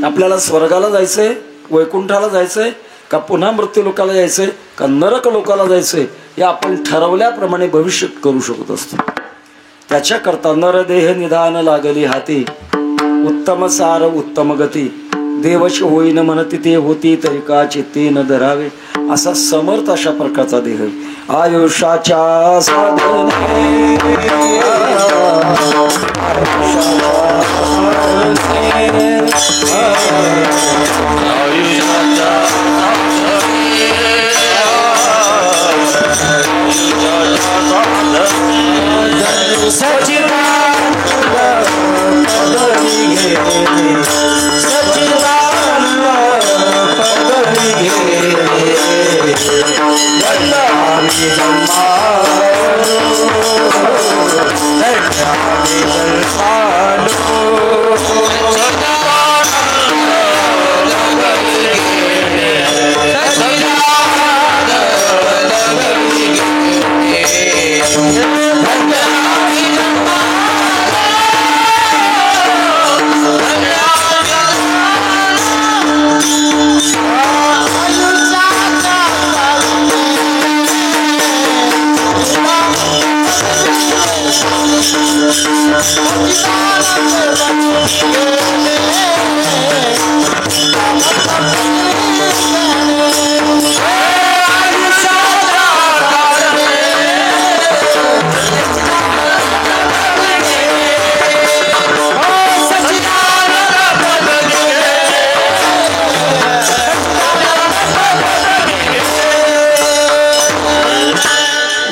आपल्याला स्वर्गाला जायचंय, वैकुंठाला जायचंय, का पुन्हा मृत्यू लोकाला जायचंय का नरक लोकाला जायचंय हे आपण ठरवल्याप्रमाणे भविष्य करू शकत असतो. त्याच्याकरता नरदेह निधान लागली हाती, उत्तम सार उत्तम गती, देवश होईन म्हणती ते होती तरी का चित्ती न धरावे, असा समर्थ अशा प्रकारचा देह. आयुष्याच्या साधने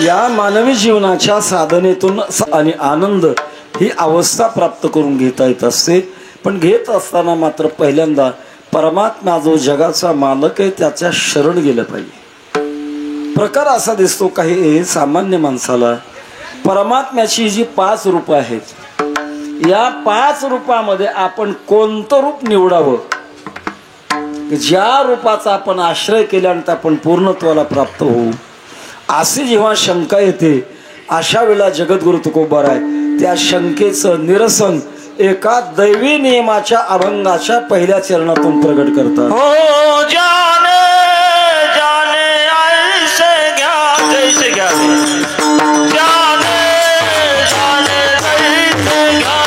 या मानवी जीवनाच्या साधनेतून आणि आनंद ही अवस्था प्राप्त करून घेता येत असते. पण घेत असताना मात्र पहिल्यांदा परमात्मा जो जगाचा मालक आहे त्याच्या शरण गेलं पाहिजे. प्रकार असा दिसतो काही सामान्य माणसाला परमात्म्याची जी 5 रूपं आहेत या 5 रूपामध्ये आपण कोणतं रूप निवडावं, ज्या रूपाचा आपण आश्रय केल्यानंतर आपण पूर्णत्वाला प्राप्त होऊ, अशी जेव्हा शंका येते अशा वेळेला जगद्गुरु तुकोबाराय त्या शंकेचं निरसन एका दैवी नियमाच्या अभंगाच्या पहिल्या चरणातून प्रगट करतात. हो जाने जाने ऐसे ज्ञान जैसे ज्ञान जाने जाने ऐसे ज्ञान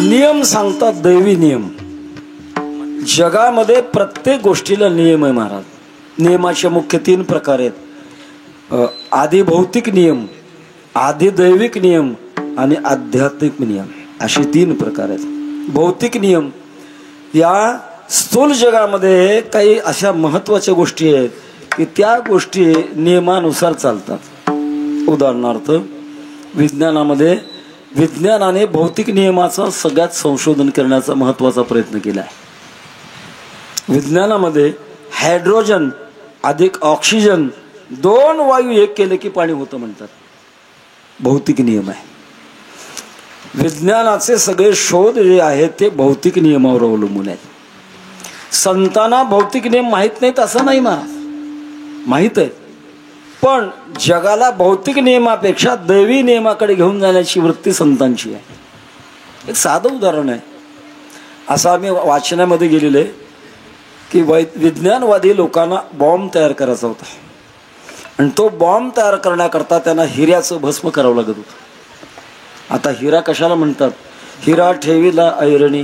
नियम सांगतात, दैवी नियम. जगामध्ये प्रत्येक गोष्टीला नियम आहे महाराज. नियमाचे मुख्य 3 प्रकार आहेत. आधी भौतिक नियम, आधी दैविक नियम आणि आध्यात्मिक नियम असे 3 प्रकार आहेत. भौतिक नियम या स्थूल जगामध्ये काही अशा महत्वाच्या गोष्टी आहेत की त्या गोष्टी नियमानुसार चालतात. उदाहरणार्थ विज्ञानामध्ये विज्ञानाने भौतिक नियमाचा सगळ्यात संशोधन करण्याचा महत्वाचा प्रयत्न केला आहे. विज्ञानामध्ये हायड्रोजन अधिक ऑक्सिजन 2 वायू एक केले की पाणी होतं म्हणतात. भौतिक नियम आहे. विज्ञानाचे सगळे शोध जे आहेत ते भौतिक नियमावर अवलंबून आहेत. संतांना भौतिक नियम माहीत नाहीत असं नाही, माहीत आहे, पण जगाला भौतिक नियमापेक्षा दैवी नियमाकडे घेऊन जाण्याची वृत्ती संतांची आहे. एक साधं उदाहरण आहे. असं आम्ही वाचनामध्ये गेलेलं आहे की विज्ञानवादी लोकांना बॉम्ब तयार करायचा होता आणि तो बॉम्ब तयार करण्याकरता त्यांना हिऱ्याचं भस्म करावं लागत होतं. आता हिरा कशाला म्हणतात? हिरा ठेवीला ऐरणी,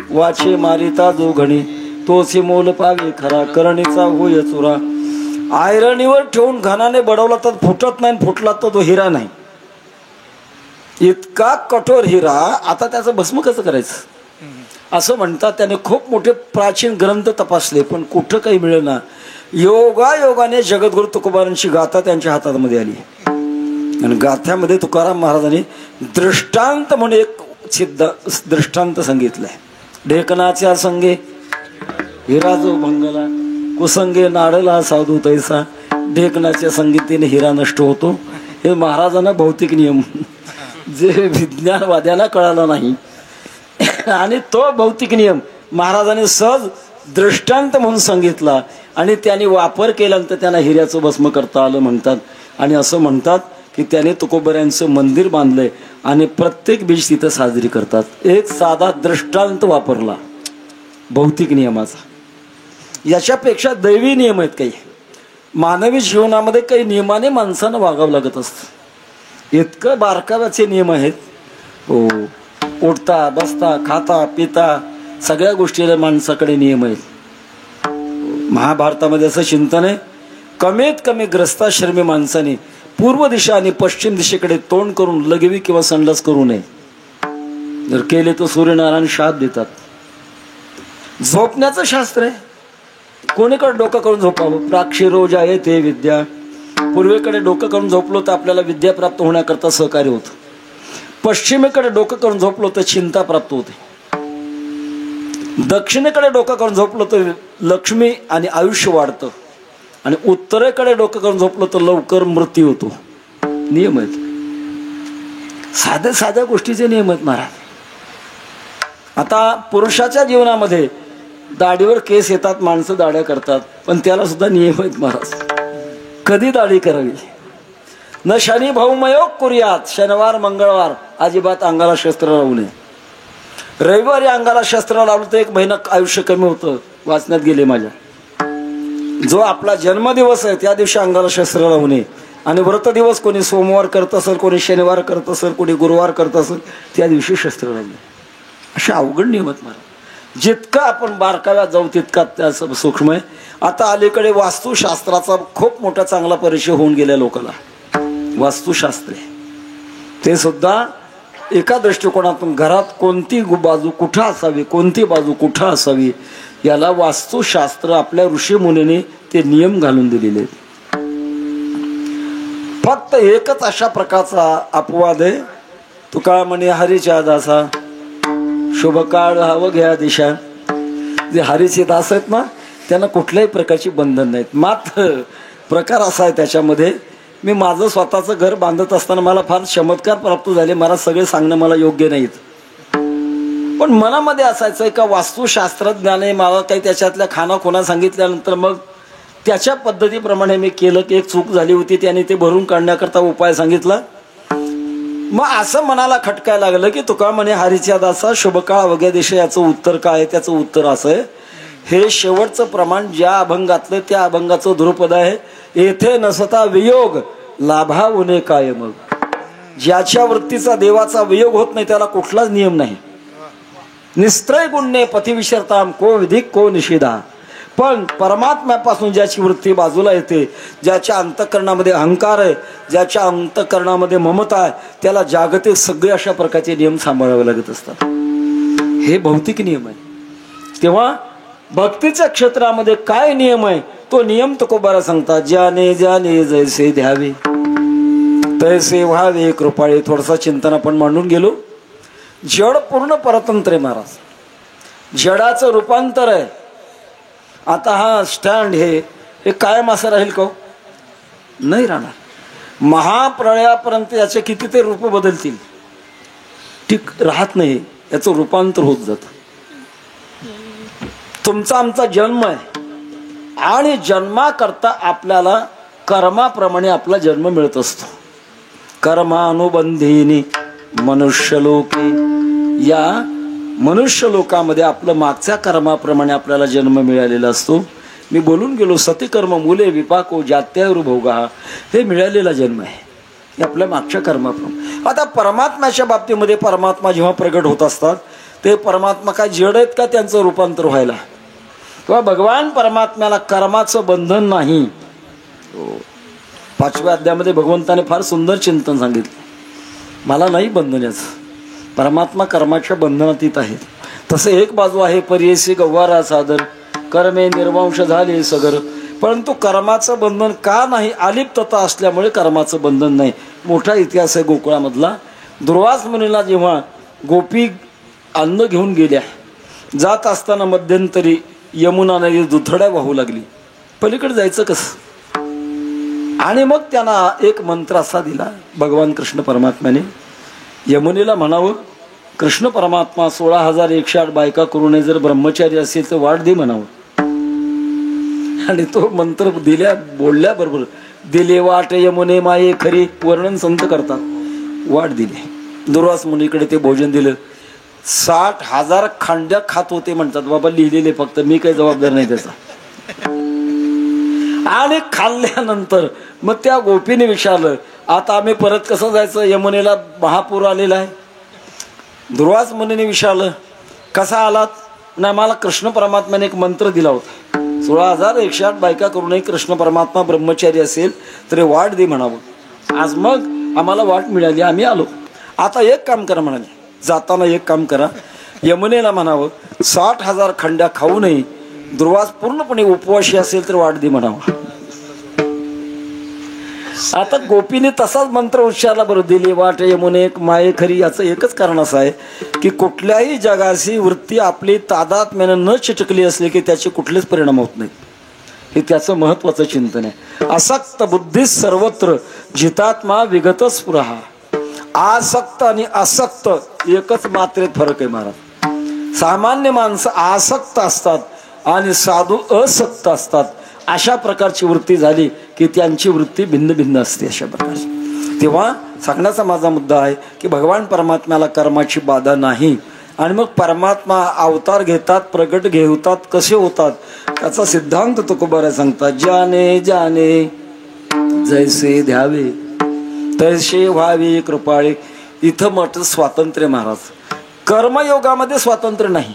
वाचे मारिता जो घणी, तोचे मोल पावे खरा, करणीचा होय चुरा. आयरणीवर ठेवून घनाने बडवला तर फुटत नाही, फुटला तर तो हिरा नाही. इतका कठोर हिरा, आता त्याचं भस्म कसं करायचं असं म्हणतात. त्याने खूप मोठे प्राचीन ग्रंथ तपासले पण कुठं काही मिळेना. योगायोगाने जगद्गुरु तुकोबारांची गाथा त्यांच्या हातामध्ये आली आणि गाथ्यामध्ये तुकाराम महाराजांनी दृष्टांत म्हणून एक सिद्ध दृष्टांत सांगितलंय. ढेकणाच्या संगे हिरा जो भंगला, कुसंगे नाडला साधू तैसा, ढेकणाच्या संगीतीने हिरा नष्ट होतो. हे महाराजांना भौतिक नियम जे विज्ञानवाद्याला कळाला नाही आणि तो भौतिक नियम महाराजांनी सहज दृष्टांत म्हणून सांगितला आणि त्यांनी वापर केल्यानंतर त्यांना हिऱ्याचं भस्म करता आलं म्हणतात. आणि असं म्हणतात की त्याने तुकोबऱ्यांचं मंदिर बांधलंय आणि प्रत्येक बीज तिथं साजरी करतात. एक साधा दृष्टांत वापरला भौतिक नियमाचा. याच्यापेक्षा दैवी नियम आहेत काही. मानवी जीवनामध्ये काही नियमाने माणसानं वागावं लागत असतं. इतकं बारकाव्याचे नियम आहेत. हो, उठता बसता खाता पिता सगळ्या गोष्टीला माणसाकडे नियम आहेत. महाभारतामध्ये असं चिंतन आहे, कमीत कमी ग्रस्ताश्रमी माणसाने पूर्व दिशा आणि पश्चिम दिशेकडे तोंड करून लघवी किंवा संडास करू नये. जर केले तर सूर्यनारायण शाप देतात. झोपण्याचं शास्त्र आहे. कोणीकडे डोकं करून झोपावं? प्राक्षिरो जायते विद्या. पूर्वेकडे डोकं करून झोपलो तर आपल्याला विद्या प्राप्त होण्याकरता सहकार्य होतं. पश्चिमेकडे डोकं करून झोपलो तर चिंता प्राप्त होते. दक्षिणेकडे डोकं करून झोपलो तर लक्ष्मी आणि आयुष्य वाढतं आणि उत्तरेकडे डोकं करून झोपलो तर लवकर मृत्यू होतो. नियम आहेत. साध्या साध्या गोष्टीचे नियम आहेत महाराज. आता पुरुषाच्या जीवनामध्ये दाढीवर केस येतात, माणसं दाढ्या करतात, पण त्याला सुद्धा नियम आहेत महाराज. कधी दाढी करावी? न शनी भाऊमयोग कुर्यात. शनिवार मंगळवार अजिबात अंगाला शस्त्र लावू नये. रविवारी अंगाला शस्त्र लावलं तर 1 महिना आयुष्य कमी होतं. वाचण्यात गेले माझ्या. जो आपला जन्मदिवस आहे त्या दिवशी अंगाला शस्त्र लावू नये. आणि व्रत दिवस कोणी सोमवार करत असेल, कोणी शनिवार करत असेल, कोणी गुरुवार करत असेल, त्या दिवशी शस्त्र लावू नये. अशा अवघड नियमात मला. जितकं आपण बारकाव्यात जाऊ तितका त्याचं सूक्ष्म आहे. आता अलीकडे वास्तुशास्त्राचा खूप मोठा चांगला परिचय होऊन गेल्या लोकांना. वास्तुशास्त्र ते सुद्धा एका दृष्टिकोनातून घरात कोणती बाजू कुठं असावी, कोणती बाजू कुठं असावी, याला वास्तुशास्त्र आपल्या ऋषीमुनीने ते नियम घालून दिलेले आहेत. फक्त एकच अशा प्रकारचा अपवाद आहे. तुका म्हणे हरीच्या दासा शुभ काळ हवं घ्या दिशा. जे हरीचे दास आहेत ना त्यांना कुठल्याही प्रकारची बंधन नाहीत. मात्र प्रकार असा आहे त्याच्यामध्ये, मी माझं स्वतःचं घर बांधत असताना मला फार चमत्कार प्राप्त झाले. मला सगळे सांगणं मला योग्य नाहीत, पण मनामध्ये असायचं का वास्तुशास्त्रज्ञाने मला काही त्याच्यातल्या खानाखुणा सांगितल्यानंतर मग त्याच्या पद्धतीप्रमाणे मी केलं की एक चूक झाली होती, त्याने ते भरून काढण्याकरता उपाय सांगितला. मग असं मनाला खटकायला लागलं की तुका म्हणे हरीच्या दासा शुभ काळ वगैरे दिशा. याचं उत्तर काय? त्याचं उत्तर असं आहे, हे शेवटचं प्रमाण ज्या अभंगातलं त्या अभंगाचं ध्रुपद आहे. येथे नसता वियोग लाभा उने काय. मग ज्याच्या वृत्तीचा देवाचा वियोग होत नाही त्याला कुठलाच नियम नाही. निस्त्रय गुण्य पती विशरताम को विधिक को निषेधा. पण परमात्म्यापासून ज्याची वृत्ती बाजूला येते, ज्याच्या अंतःकरणामध्ये अहंकार आहे, ज्याच्या अंतःकरणामध्ये ममता आहे, त्याला जागतिक सगळे अशा प्रकारचे नियम सांभाळावे लागत असतात. हे भौतिक नियम आहे. तेव्हा भक्तीच्या क्षेत्रामध्ये काय नियम आहे तो नियम तुकोबारा सांगतात, ज्याने ज्याने जैसे द्यावे तैसे व्हावे कृपाळे. थोडसा चिंतन आपण मांडून गेलो. जड पूर्ण परतंत्र आहे महाराज, जडाचं रूपांतर आहे. आता हा स्टँड हे कायम असं राहील का? नाही राहणार. महाप्रळयापर्यंत याचे किती ते रूप बदलतील, ठीक राहत नाही, याचं रूपांतर होत जात. तुमचा आमचा जन्म आहे आणि जन्माकरता आपल्याला कर्माप्रमाणे आपला जन्म मिळत असतो. कर्मानुबंधीनी मनुष्यलोके, या मनुष्य लोकामध्ये आपलं मागच्या कर्माप्रमाणे आपल्याला जन्म मिळालेला असतो. मी बोलून गेलो, सतीकर्म मुले विपाको जात्यायुर्भोगा, हे मिळालेला जन्म आहे, हे आपल्या मागच्या कर्माप्रमाणे. आता परमात्म्याच्या बाबतीमध्ये परमात्मा जेव्हा प्रगट होत असतात ते परमात्मा काय जड आहेत का त्यांचं रूपांतर व्हायला? किंवा भगवान परमात्म्याला कर्माचं बंधन नाही. 5व्या अध्यायामध्ये भगवंताने फार सुंदर चिंतन सांगितलं, मला नाही बंधन याचं. परमात्मा कर्माच्या बंधनातीत आहे. तसं एक बाजू आहे, परियसी गव्हारा सादर कर्मे निर्वंश झाले सगर, परंतु कर्माचं बंधन का नाही? अलिप्तता असल्यामुळे कर्माचं बंधन नाही. मोठा इतिहास आहे गोकुळामधला. दुर्वास मुनीला जेव्हा गोपी अन्न घेऊन गेल्या, जात असताना मध्यंतरी यमुना नदी दुथड्या वाहू लागली, पलीकडे जायचं कसं? आणि मग त्यांना एक मंत्र असा दिला भगवान कृष्ण परमात्म्याने, यमुनेला म्हणावं, कृष्ण परमात्मा 16,108 बायका करू नये, जर ब्रह्मचारी असेल तर वाट दे म्हणावं. आणि तो मंत्र बोलल्या बरोबर दिले वाट यमुने माये खरी, वर्णन संत करतात, वाट दिली. दुर्वास मुनीकडे ते भोजन दिलं. 60,000 खांड्या खात होते म्हणतात, बाबा लिहिलेले, फक्त मी काही जबाबदार नाही त्याचा. आणि खाल्ल्यानंतर मग त्या गोपीने विचारलं, आता आम्ही परत कसं जायचं? यमुनेला महापूर आलेला आहे. दुर्वास मुनीने विचारलं, कसा आलात? नाही, मला कृष्ण परमात्म्याने एक मंत्र दिला होता, 16,108 बायका करू नये, कृष्ण परमात्मा ब्रह्मचारी असेल तरी वाट दे म्हणावं. आज मग आम्हाला वाट मिळाली, आम्ही आलो. आता एक काम करा म्हणाले, जाताना एक काम करा, यमुनेला म्हणावं 60,000 खंड्या खाऊ नये, दुर्वास पूर्णपणे उपवाशी असेल तर वाट दे म्हणावं. आता गोपीने तसाच मंत्र उच्चारला बरोबर, दिली वाट यमुने माये खरी. याचं एकच कारण असं आहे की कुठल्याही जगाशी वृत्ती आपली तादात्म्यानं न चिटकली असली की त्याचे कुठलेच परिणाम होत नाहीत. हे त्याचं महत्वाचं चिंतन आहे. आसक्त बुद्धी सर्वत्र जितात्मा विगत स्पुरहा. आसक्त आणि आसक्त एकच मात्रेत फरक आहे महाराज. सामान्य माणसं आसक्त असतात आणि साधू असक्त असतात. अशा प्रकारची वृत्ती झाली की त्यांची वृत्ती भिन्न भिन्न असते अशा प्रकारची. तेव्हा सांगण्याचा माझा मुद्दा आहे की भगवान परमात्म्याला कर्माची बाधा नाही. आणि मग परमात्मा अवतार घेतात, प्रगट घेतात, कसे होतात त्याचा सिद्धांत तुकोबारा सांगतात, ज्याने ज्याने जैसे द्यावे तैसे व्हावे कृपाळे. इथं मठ स्वातंत्र्य महाराज. कर्मयोगामध्ये स्वातंत्र्य नाही,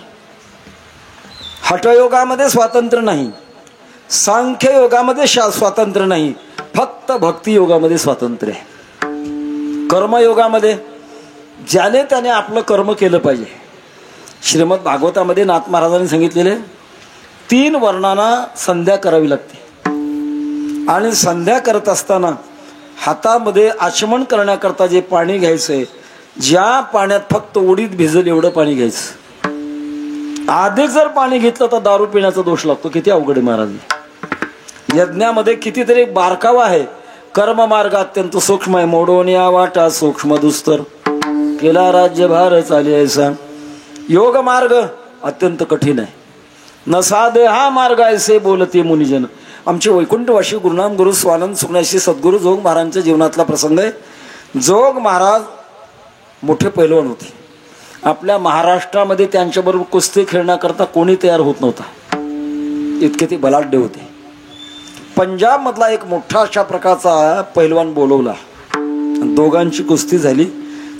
हठयोगामध्ये स्वातंत्र्य नाही, सांख्य योगामध्ये स्वातंत्र्य नाही, फक्त भक्ती योगामध्ये स्वातंत्र्य आहे. कर्मयोगामध्ये ज्याने त्याने आपलं कर्म केलं पाहिजे. श्रीमद भागवतामध्ये नाथ महाराजांनी सांगितलेले 3 वर्णांना संध्या करावी लागते. आणि संध्या करत असताना हातामध्ये आचमन करण्याकरता जे पाणी घ्यायचंय, ज्या पाण्यात फक्त उडीद भिजल एवढं पाणी घ्यायचं. अधिक जर पाणी घेतलं तर दारू पिण्याचा दोष लागतो. किती अवघड आहे महाराज. यज्ञामध्ये कितीतरी बारकावा आहे. कर्म मार्ग अत्यंत सूक्ष्म आहे. मोडून या वाटा सूक्ष्म दुस्तर केला राज्यभार चाले ऐसा. योग मार्ग अत्यंत कठीण आहे. न साधे हा मार्ग ऐसे बोलते मुनिजन. आमचे वैकुंठवाशी गुरुनाम गुरु स्वानंद सुखनाशी सद्गुरु जोग महाराजांच्या जीवनातला प्रसंग आहे. जोग महाराज मोठे पैलवान होते. आपल्या महाराष्ट्रामध्ये त्यांच्याबरोबर कुस्ती खेळण्याकरता कोणी तयार होत नव्हता, इतके ते बलाढ्य होते. पंजाब मधला एक मोठा अशा प्रकारचा पैलवान बोलवला, दोघांची कुस्ती झाली.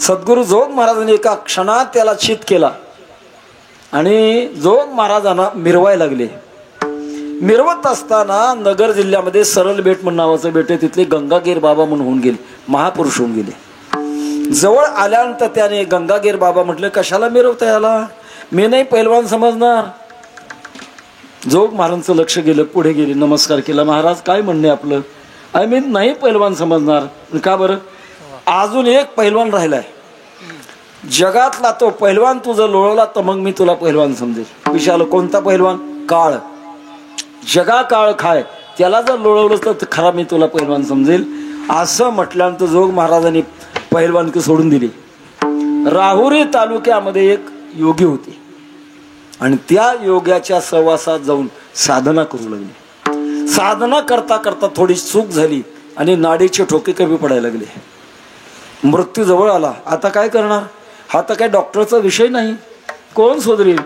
सद्गुरु जोग महाराजांनी एका क्षणात त्याला चित केला आणि जोग महाराजांना मिरवायला लागले. मिरवत असताना नगर जिल्ह्यामध्ये सरळ बेट म्हणून नावाचं बेट आहे, तिथले गंगागीर बाबा म्हणून होऊन गेले, महापुरुष होऊन गेले. जवळ आल्यानंतर त्याने गंगागीर बाबा म्हटले, कशाला मिरवता याला, मी नाही पैलवान समजणार, जोग महाराजांचं लक्ष गेलं, पुढे गेले, नमस्कार केला. महाराज काय म्हणणे आपलं? मी नाही पैलवान समजणार. का बरं? अजून एक पैलवान राहिलाय जगातला, तो पैलवान तुझं लोळवला तर मग मी तुला पैलवान समजेल. विचारलं कोणता पैलवान? काळ. जगा काळ खाय, त्याला जर लोळवलं तर खरा मी तुला पैलवान समजेल. असं म्हटल्यानंतर जोग महाराजांनी पैलवानकी सोडून दिली. राहुरी तालुक्यामध्ये एक योगी होते आणि त्या योग्याच्या सहवासात जाऊन साधना करू लागले. साधना करता करता थोडी चूक झाली आणि नाडीचे ठोके कमी पडायला लागले. मृत्यू जवळ आला. आता काय करणार? हा तर काय डॉक्टरचा विषय नाही, कोण सुधरील?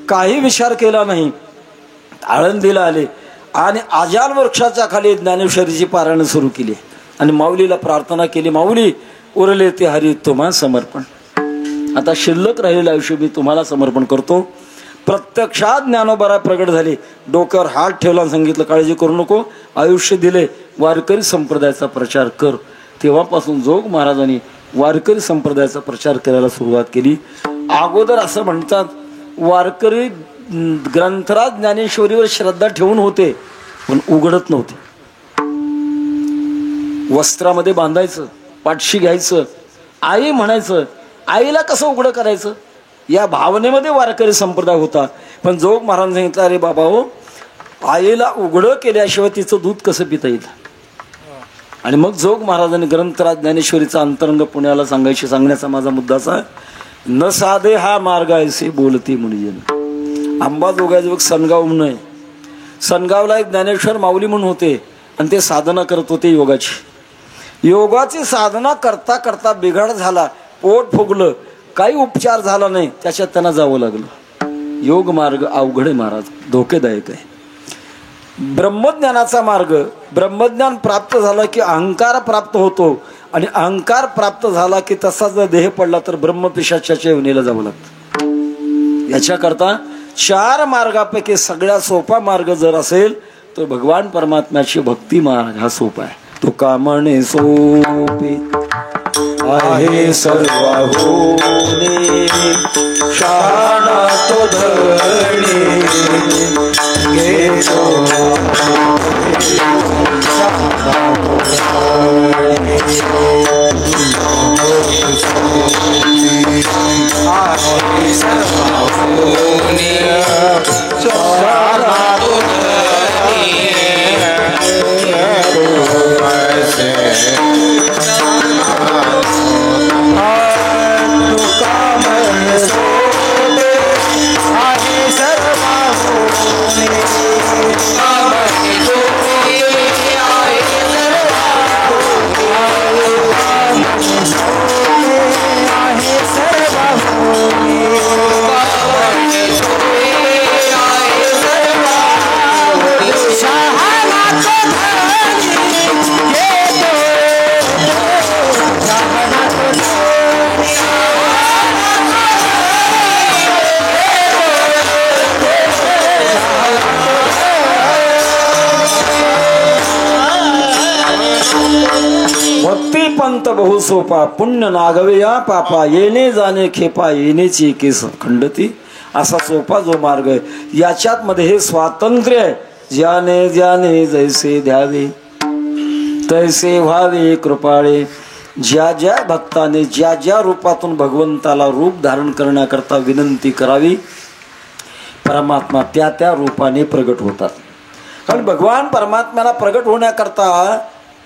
काही विचार केला नाही. आळंदीला आले आणि आजान वृक्षाच्या खाली ज्ञानेश्वरीची पारायण सुरू केली आणि माऊलीला प्रार्थना केली, माऊली उरले ते हरी तुम्हा समर्पण. आता शिल्लक राहिलेलं आयुष्य मी तुम्हाला समर्पण करतो. प्रत्यक्षात ज्ञानोबा प्रगट झाले. डोक्यावर हात ठेवला आणि सांगितलं काळजी करू नको, आयुष्य दिले, वारकरी संप्रदायाचा प्रचार कर. तेव्हापासून जोग महाराजांनी वारकरी संप्रदायाचा प्रचार करायला सुरुवात केली. अगोदर असं म्हणतात वारकरी ग्रंथराज ज्ञानेश्वरीवर श्रद्धा ठेवून होते पण उघडत नव्हते. वस्त्रामध्ये बांधायचं, पाठशी घ्यायचं, आई म्हणायचं. आईला कसं उघडं करायचं या भावनेमध्ये वारकरी संप्रदाय होता. पण जोग महाराज सांगितलं अरे बाबा हो, आईला उघडं केल्याशिवाय तिचं दूध कसं पिता येईल. आणि मग जोग महाराजांनी ग्रंथराज ज्ञानेश्वरीचा अंतरंग पुण्याला सांगण्याचा माझा मुद्दाचा न साधे हा मार्ग ऐसे बोलती मुनिजन. अंबाजोगाईजवळ सनगाव म्हणून आहे. सनगावला एक ज्ञानेश्वर माऊली म्हणून होते आणि ते साधना करत होते योगाची. योगाची साधना करता करता बिघाड झाला, पोट फुगलं, काही उपचार झाला नाही, त्याच्यात त्यांना जावं लागलं. योग मार्ग अवघड आहे महाराज, धोकेदायक आहे. ब्रह्मज्ञानाचा मार्ग, ब्रह्मज्ञान प्राप्त झाला की अहंकार प्राप्त होतो आणि अहंकार प्राप्त झाला की तसा जर देह पडला तर ब्रह्मपिशाच्याच्या योनीला जावं लागतं. याच्याकरता 4 मार्गापैकी सगळ्यात सोपा मार्ग जर असेल तर भगवान परमात्म्याची भक्ती मार्ग हा सोपा आहे. तो कामणे सोपे आहे सर्वाहुनी शहाणा तो धणी घेतो पंत बहु सोपा पुण्य नागवे या पापा येणे जाणे खेपा येणेची केस खंडती. असा सोपा जो मार्ग आहे याच्यात मध्ये हे स्वातंत्र्य आहे. ज्याने ज्याने जैसे द्यावे तैसे व्हावे कृपाळे. ज्या ज्या भक्ताने ज्या ज्या रूपातून भगवंताला रूप धारण करण्याकरता विनंती करावी परमात्मा त्या त्या रूपाने प्रगट होतात. कारण भगवान परमात्म्याला प्रगट होण्याकरता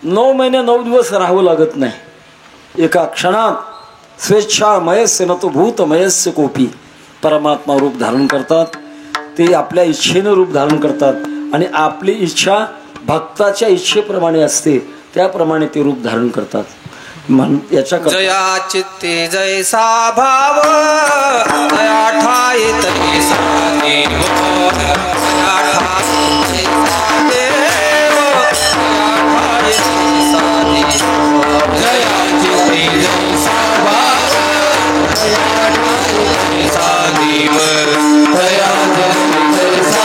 9 महिने 9 दिवस राहावं लागत नाही. एका क्षणात स्वेच्छामयस्य न तो भूतमयस्य कोपी परमात्मा रूप धारण करतात. ते आपल्या इच्छेने रूप धारण करतात आणि आपली इच्छा भक्ताच्या इच्छेप्रमाणे असते त्याप्रमाणे ते रूप धारण करतात. याच्या जया चित्ते जैसा भाव तया ठाई तैसा देव. तया ठाई तैसा देव. जया चित्ते जैसा भाव तया ठाई तैसा देव. तया चित्ते जैसा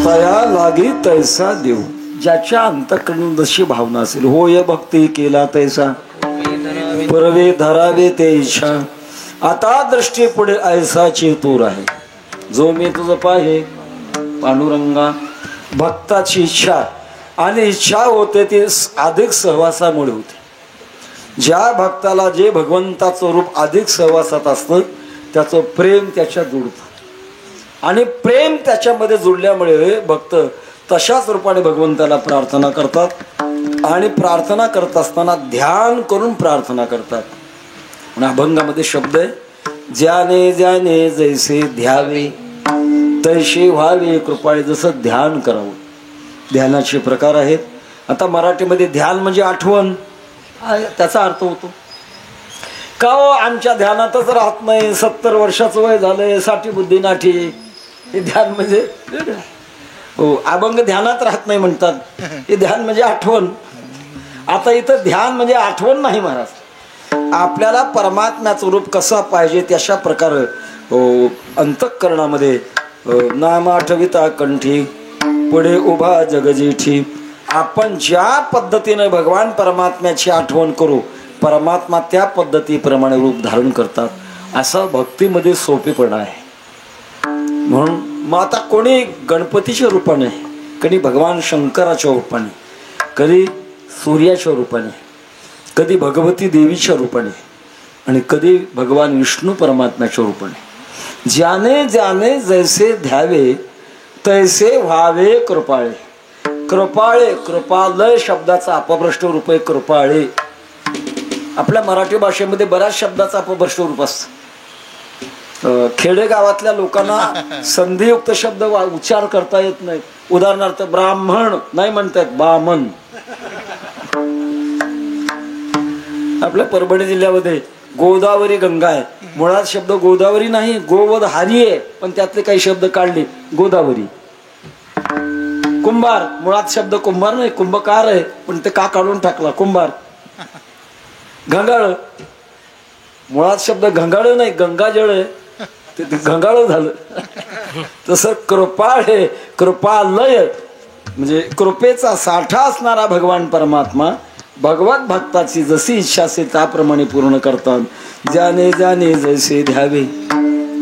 तया लागी तैसा देव. ज्याच्या अंतःकरण जशी भावना असेल होय भक्ती केला तैसा परवे धरावे ते इच्छा. आता दृष्टी पुढे ऐसाची तूर आहे, जो मी तुझं पाहे पांडुरंगा. भक्ताची इच्छा, आणि इच्छा होते ती अधिक सहवासामुळे होते. ज्या भक्ताला जे भगवंताचं रूप अधिक सहवासात असतं त्याचं प्रेम त्याच्यात जुळतं, आणि प्रेम त्याच्यामध्ये जुळल्यामुळे भक्त तशाच रूपाने भगवंताला प्रार्थना करतात. आणि प्रार्थना करत असताना ध्यान करून प्रार्थना करतात. आणि अभंगामध्ये शब्द आहे, ज्याने ज्याने जैसे ध्यावे तैसे व्हावे कृपाळे. जसं ध्यान करावं. ध्यानाचे प्रकार आहेत. आता मराठीमध्ये ध्यान म्हणजे आठवण, त्याचा अर्थ होतो का हो आमच्या ध्यानातच राहत नाही, 70 वर्षाचं वय झालंय, 60 बुद्धी नाठी. हे ध्यान म्हणजे हो, अभंग ध्यानात राहत नाही म्हणतात. हे ध्यान म्हणजे आठवण. आता इथं ध्यान म्हणजे आठवण नाही महाराज. आपल्याला परमात्म्याचं रूप कसा पाहिजे त्याच्या प्रकारे अंतःकरणामध्ये नाम आठविता कंठी पुढे उभा जगजेठी. आपण ज्या पद्धतीने भगवान परमात्म्याची आठवण करू, परमात्मा त्या पद्धतीप्रमाणे रूप धारण करतात. असा भक्तीमध्ये सोपेपणा आहे. म्हणून मग आता कोणी गणपतीच्या रूपाने, कधी भगवान शंकराच्या रूपाने, कधी सूर्याच्या रूपाने, कधी भगवती देवीच्या रूपाने, आणि कधी भगवान विष्णू परमात्म्याच्या रूपाने. ज्याने ज्याने जैसे ध्यावे तैसे व्हावे कृपाळे. कृपाळे, कृपालय शब्दाचा अपभ्रष्ट रूप आहे कृपाळे. आपल्या मराठी भाषेमध्ये बऱ्याच शब्दाचा अपभ्रष्ट रूप असतं. खेडेगावातल्या लोकांना संधियुक्त शब्द उच्चार करता येत नाही. उदाहरणार्थ ब्राह्मण नाही म्हणतात, बामन. आपल्या परभणी जिल्ह्यामध्ये गोदावरी गंगा आहे. मुळात शब्द गोदावरी नाही, गोवध हारी आहे, पण त्यातले काही शब्द काढले गोदावरी. कुंभार, मुळात शब्द कुंभार नाही, कुंभकार आहे, पण ते का काढून टाकला कुंभार. घंगाळ, मुळात शब्द घंगाळ नाही, गंगाजळ आहे, ते घंगाळ झालं. तसं कृपाळ हे कृपालय म्हणजे कृपेचा साठा असणारा भगवान परमात्मा भगवत भक्ताची जशी इच्छा असेल त्याप्रमाणे पूर्ण करतात. ज्याने ज्याने जैसे ध्यावे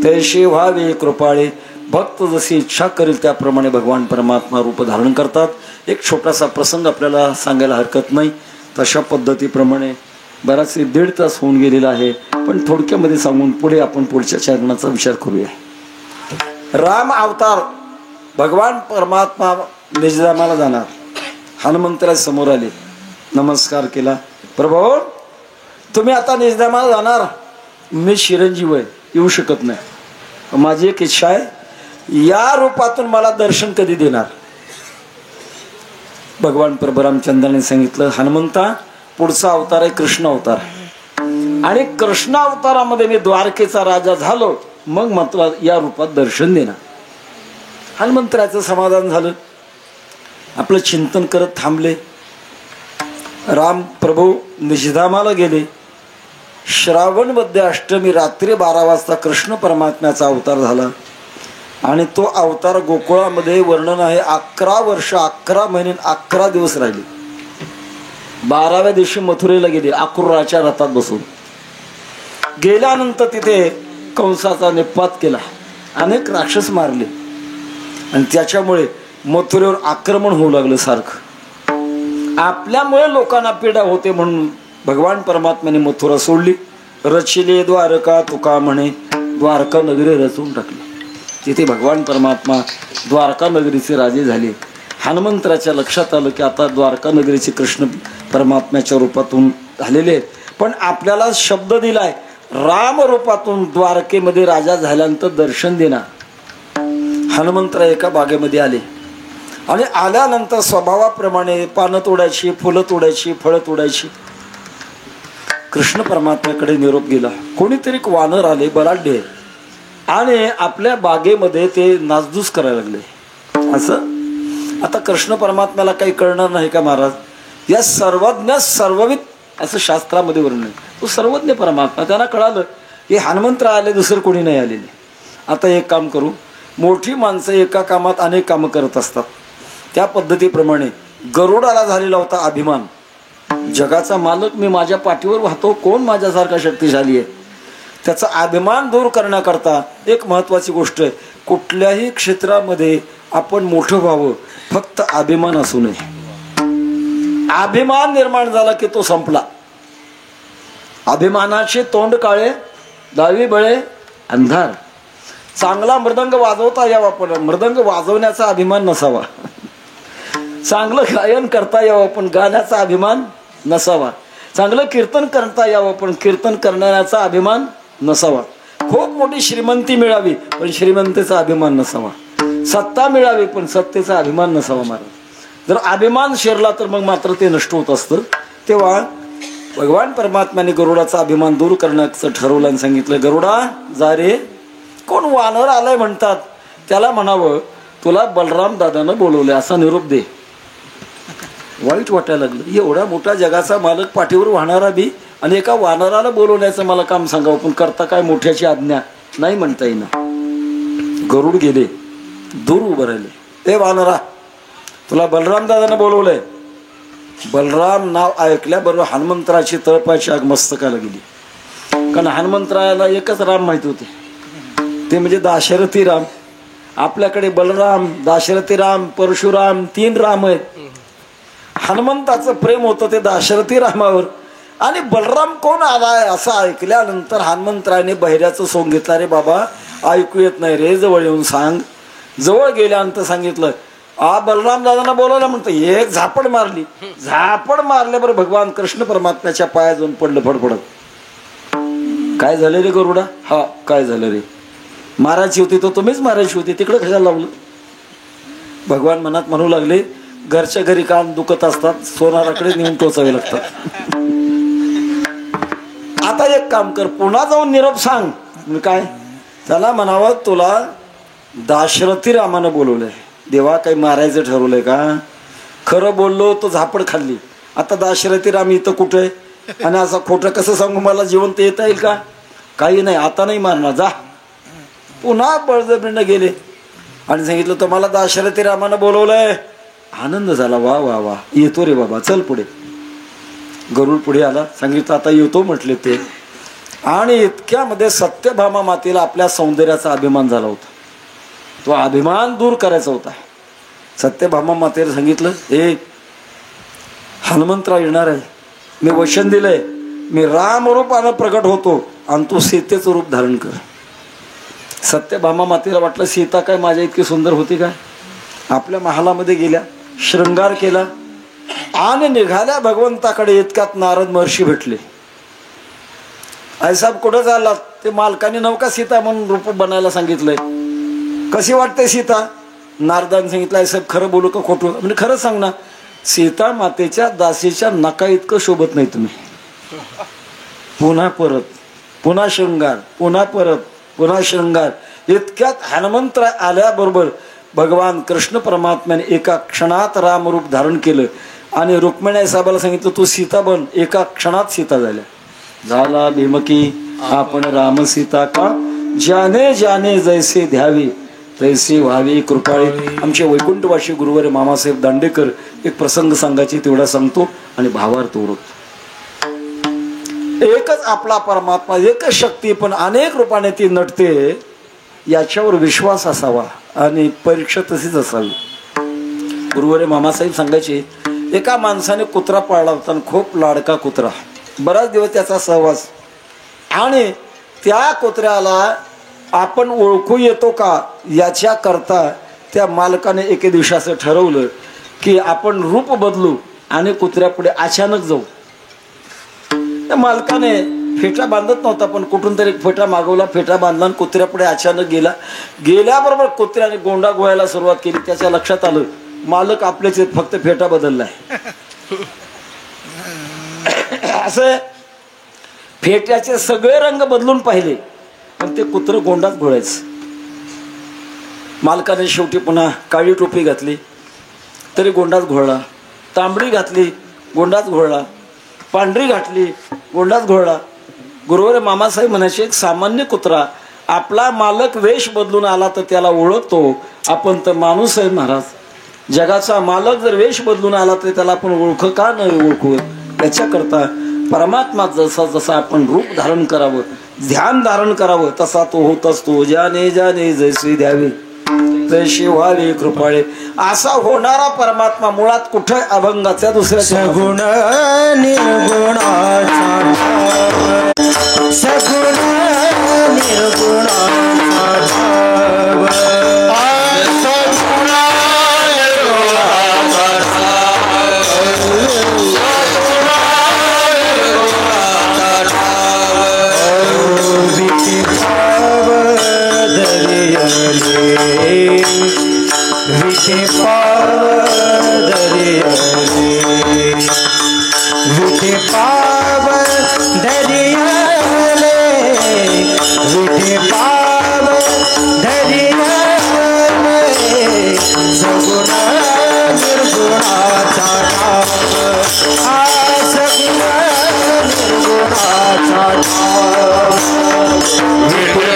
तैसे व्हावे कृपाळे. भक्त जशी इच्छा करेल त्याप्रमाणे भगवान परमात्मा रूप धारण करतात. एक छोटासा प्रसंग आपल्याला सांगायला हरकत नाही. तशा पद्धतीप्रमाणे बराचसे 1.5 तास होऊन गेलेला आहे, पण थोडक्यामध्ये सांगून पुढे आपण पुढच्या चरणाचा विचार करूया. राम अवतार, भगवान परमात्मा निजधामाला जाणार. हनुमंतराज समोर आले, नमस्कार केला. प्रभू तुम्ही आता निजधामाला जाणार, मी चिरंजीव आहे, येऊ शकत नाही. माझी एक इच्छा आहे, या रूपातून मला दर्शन कधी देणार. भगवान प्रभू रामचंद्राने सांगितलं, हनुमंता पुढचा अवतार आहे कृष्ण अवतार, आणि कृष्ण अवतारामध्ये मी द्वारकेचा राजा झालो, मग मात्र या रूपात दर्शन देणार. हनुमंतराचं समाधान झालं. आपलं चिंतन करत थांबले. राम प्रभू निजधामाला गेले. श्रावण मध्ये अष्टमी रात्री 12 वाजता कृष्ण परमात्म्याचा अवतार झाला, आणि तो अवतार गोकुळामध्ये वर्णन आहे 11 वर्ष 11 महिने 11 दिवस राहिले. 12व्या दिवशी मथुरेला गेले आकुर्राच्या रथात बसून. गेल्यानंतर तिथे कंसाचा निपात केला, अनेक राक्षस मारले, आणि त्याच्यामुळे मथुरेवर आक्रमण होऊ लागलं सारखं. आपल्यामुळे लोकांना पीडा होते म्हणून भगवान परमात्म्याने मथुरा सोडली. रचिले द्वारका तुका म्हणे, द्वारका नगरी रचून टाकली. तिथे भगवान परमात्मा द्वारका नगरीचे राजे झाले. हनुमंतराच्या लक्षात आलं की आता द्वारका नगरीचे कृष्ण परमात्म्याच्या रूपातून झालेले आहेत, पण आपल्याला शब्द दिलाय राम रूपातून द्वारकेमध्ये राजा झाल्यानंतर दर्शन देणार. हनुमंतराय एका बागेमध्ये आले, आणि आल्यानंतर स्वभावाप्रमाणे पानं तोडायची, फुलं तोडायची, फळं तोडायची. कृष्ण परमात्म्याकडे निरोप गेला. कोणीतरी वानर आले बलाढ्य, आणि आपल्या बागेमध्ये ते नासधूस करायला लागले. असं आता कृष्ण परमात्म्याला काही कळणार नाही का महाराज? या सर्वज्ञ सर्वविद असं शास्त्रामध्ये वर्णन आहे. तो सर्वज्ञ परमात्मा, त्यांना कळालं की हनुमंतराय आले, दुसरं कोणी नाही आलेले. आता एक काम करू, मोठी माणसं एका कामात अनेक कामं करत असतात. त्या पद्धतीप्रमाणे गरुडाला झालेला होता अभिमान, जगाचा मालक मी माझ्या पाठीवर वाहतो, कोण माझ्यासारखा शक्तिशाली आहे. त्याचा अभिमान दूर करण्याकरता एक महत्वाची गोष्ट आहे, कुठल्याही क्षेत्रामध्ये आपण मोठं व्हावं, फक्त अभिमान असू नये. अभिमान निर्माण झाला की तो संपला. अभिमानाचे तोंड काळे, दावी बळे अंधार. चांगला मृदंग वाजवता यावा पण मृदंग वाजवण्याचा अभिमान नसावा. चांगलं गायन करता यावं पण गाण्याचा अभिमान नसावा. चांगलं कीर्तन करता यावं पण कीर्तन करणाऱ्याचा अभिमान नसावा. खूप मोठी श्रीमंती मिळावी पण श्रीमंतीचा अभिमान नसावा. सत्ता मिळावी पण सत्तेचा अभिमान नसावा. महाराज जर अभिमान शिरला तर मग मात्र ते नष्ट होत असतं. तेव्हा भगवान परमात्म्याने गरुडाचा अभिमान दूर करण्याचं ठरवलं आणि सांगितलं, गरुडा जा रे. कोण वानर आलाय म्हणतात, त्याला म्हणावं तुला बलराम दादानं बोलवलंय असा निरोप दे. वाईट वाटायला लागलं, एवढा मोठा जगाचा मालक पाठीवर वाहणारा बी आणि एका वानराला बोलवण्याचं मला काम सांगावं, पण करता काय मोठ्याची आज्ञा नाही म्हणता येईना. गरुड गेले, दूर उभं राहिले. ए वानरा, तुला बलराम दादानं बोलवलंय. बलराम नाव ऐकल्याबरोबर हनुमंतराची तळपायची आग मस्तकाला गेली. कारण हनुमंतरायाला एकच राम माहित होते, ते म्हणजे दाशरथी राम. आपल्याकडे बलराम, दाशरथी राम, परशुराम 3 राम आहेत. हनुमंताचं प्रेम होतं ते दाशरथी रामावर. आणि बलराम कोण आलाय असं ऐकल्यानंतर हनुमंतरायाने बहिऱ्याचं सोंग घेतला. रे बाबा ऐकू येत नाही रे, जवळ येऊन सांग. जवळ गेल्यानंतर सांगितलं, बलराम दादांना बोलवलं म्हणतं. एक झापड मारली. झापड मारल्याबरोबर भगवान कृष्ण परमात्म्याच्या पाया जाऊन पडलं फडफडत. काय झालं रे गरुडा? हा काय झालं रे? मारायची होती तर तुम्हीच मारायची होती, तिकडे कशाला लावलं? भगवान मनात म्हणू लागले, घरच्या घरी कान दुखत असतात, सोनाराकडे नेऊन टोचावे लागतात. आता एक काम कर, पुन्हा जाऊन निरोप सांग. काय त्याला म्हणावं, तुला दाशरथी रामानं बोलवलंय. देवा काही मारायचं ठरवलंय का? खरं बोललो तो झापड खाल्ली. आता दाशरथी राम इथं कुठे आणि असं खोटं कसं सांगू? मला जिवंत येता येईल का? काही नाही, आता नाही मारणार, जा. पुन्हा बळजबरीनं गेले आणि सांगितलं, तुम्हाला दाशरथी रामानं बोलवलंय. आनंद झाला, वा वा वा, येतो रे बाबा, चल पुढे. गरुड पुढे आला, सांगितलं आता येतो म्हटले ते. आणि इतक्यामध्ये सत्यभामा मातेला आपल्या सौंदर्याचा अभिमान झाला होता. तो अभिमान दूर करायचा होता. सत्यभामा मातेला सांगितलं, हे हनुमंतराव येणार आहे, मी वचन दिलंय, मी रामरूपानं प्रकट होतो आणि तू सीतेचं रूप धारण कर. सत्यभामा मातेला वाटलं सीता काय माझ्या इतकी सुंदर होती काय? आपल्या महालामध्ये गेल्या, शृंगार केला आणि निघाल्या भगवंताकडे. इतक्यात नारद महर्षी भेटले. आईसाहेब कुठं झाला? ते मालकाने नवका सीता म्हणून रूप बनायला सांगितलंय, कशी वाटते सीता? नारदाने सांगितलं, आईसाहेब खरं बोलू का खोटं? म्हणजे खरं सांग ना. सीता मातेच्या दासीच्या नका इतकं शोभत नाही तुम्ही. पुन्हा परत, पुन्हा शृंगार, पुन्हा परत, पुन्हा शृंगार. इतक्यात हनुमंत आल्याबरोबर भगवान कृष्ण परमात्म्याने एका क्षणात रामरूप धारण केलं आणि रुक्मिणी साहेबाला सांगितलं, तू सीता बन. एका क्षणात सीता झाल्या. झाला भीमकी आपण राम सीता का, ज्याने ज्याने जैसे ध्यावे तैसे व्हावे कृपाळे. आमचे वैकुंठवासी गुरुवारी मामासाहेब दांडेकर एक प्रसंग सांगायचे, तेवढा सांगतो आणि भावार्थ ओळखतो. एकच आपला परमात्मा, एकच शक्ती, पण अनेक रूपाने ती नटते. याच्यावर विश्वास असावा आणि परीक्षा तशीच असावी. गुरुवारी मामासाहेब सांगायचे, एका माणसाने कुत्रा पाळला होता, खूप लाडका कुत्रा, बराच दिवस त्याचा सहवास. आणि त्या कुत्र्याला आपण ओळखू येतो का याच्या करता त्या मालकाने एके दिवशी असं ठरवलं की आपण रूप बदलू आणि कुत्र्यापुढे अचानक जाऊ. त्या मालकाने फेटा बांधत नव्हता, पण कुठून तरी फेटा मागवला, फेटा बांधला आणि कुत्र्यापुढे अचानक गेला. गेल्याबरोबर कुत्र्याने गोंडा गोळायला सुरुवात केली. त्याच्या लक्षात आलं मालक आपलेच आहेत, फक्त फेटा बदललाय. असं फेट्याचे सगळे रंग बदलून पाहिले, पण ते कुत्र गोंडाच घोळायचं. मालकाने शेवटी पुन्हा काळी टोपी घातली तरी गोंडाच घोळला, तांबडी घातली गोंडाच घोळला, पांढरी घातली गोंडाच घोळला. गुरुवारी मामासाहेब म्हणायचे, एक सामान्य कुत्रा आपला मालक वेश बदलून आला तर त्याला ओळखतो, आपण तर माणूस आहे महाराज. जगाचा मालक जर वेश बदलून आला तर त्याला आपण ओळख का नाही ओळखू? याच्याकरता परमात्मा जसा जसा आपण रूप धारण करावं ध्यान धारण करावं तसा तो होत असतो. ज्याने ज्याने जैसे द्यावे तैसे व्हावे कृपाळे. असा होणारा परमात्मा मुळात कुठे अभंगाच्या दुसऱ्या सगुण निर्गुणाचा सगुण निर्गुणाचा विखे पाव दरियाले विखे पाव दरियाले विखे पाव दरियाले सगुण निर्गुणाचा ठाव सगुण निर्गुणाचा ठाव विखे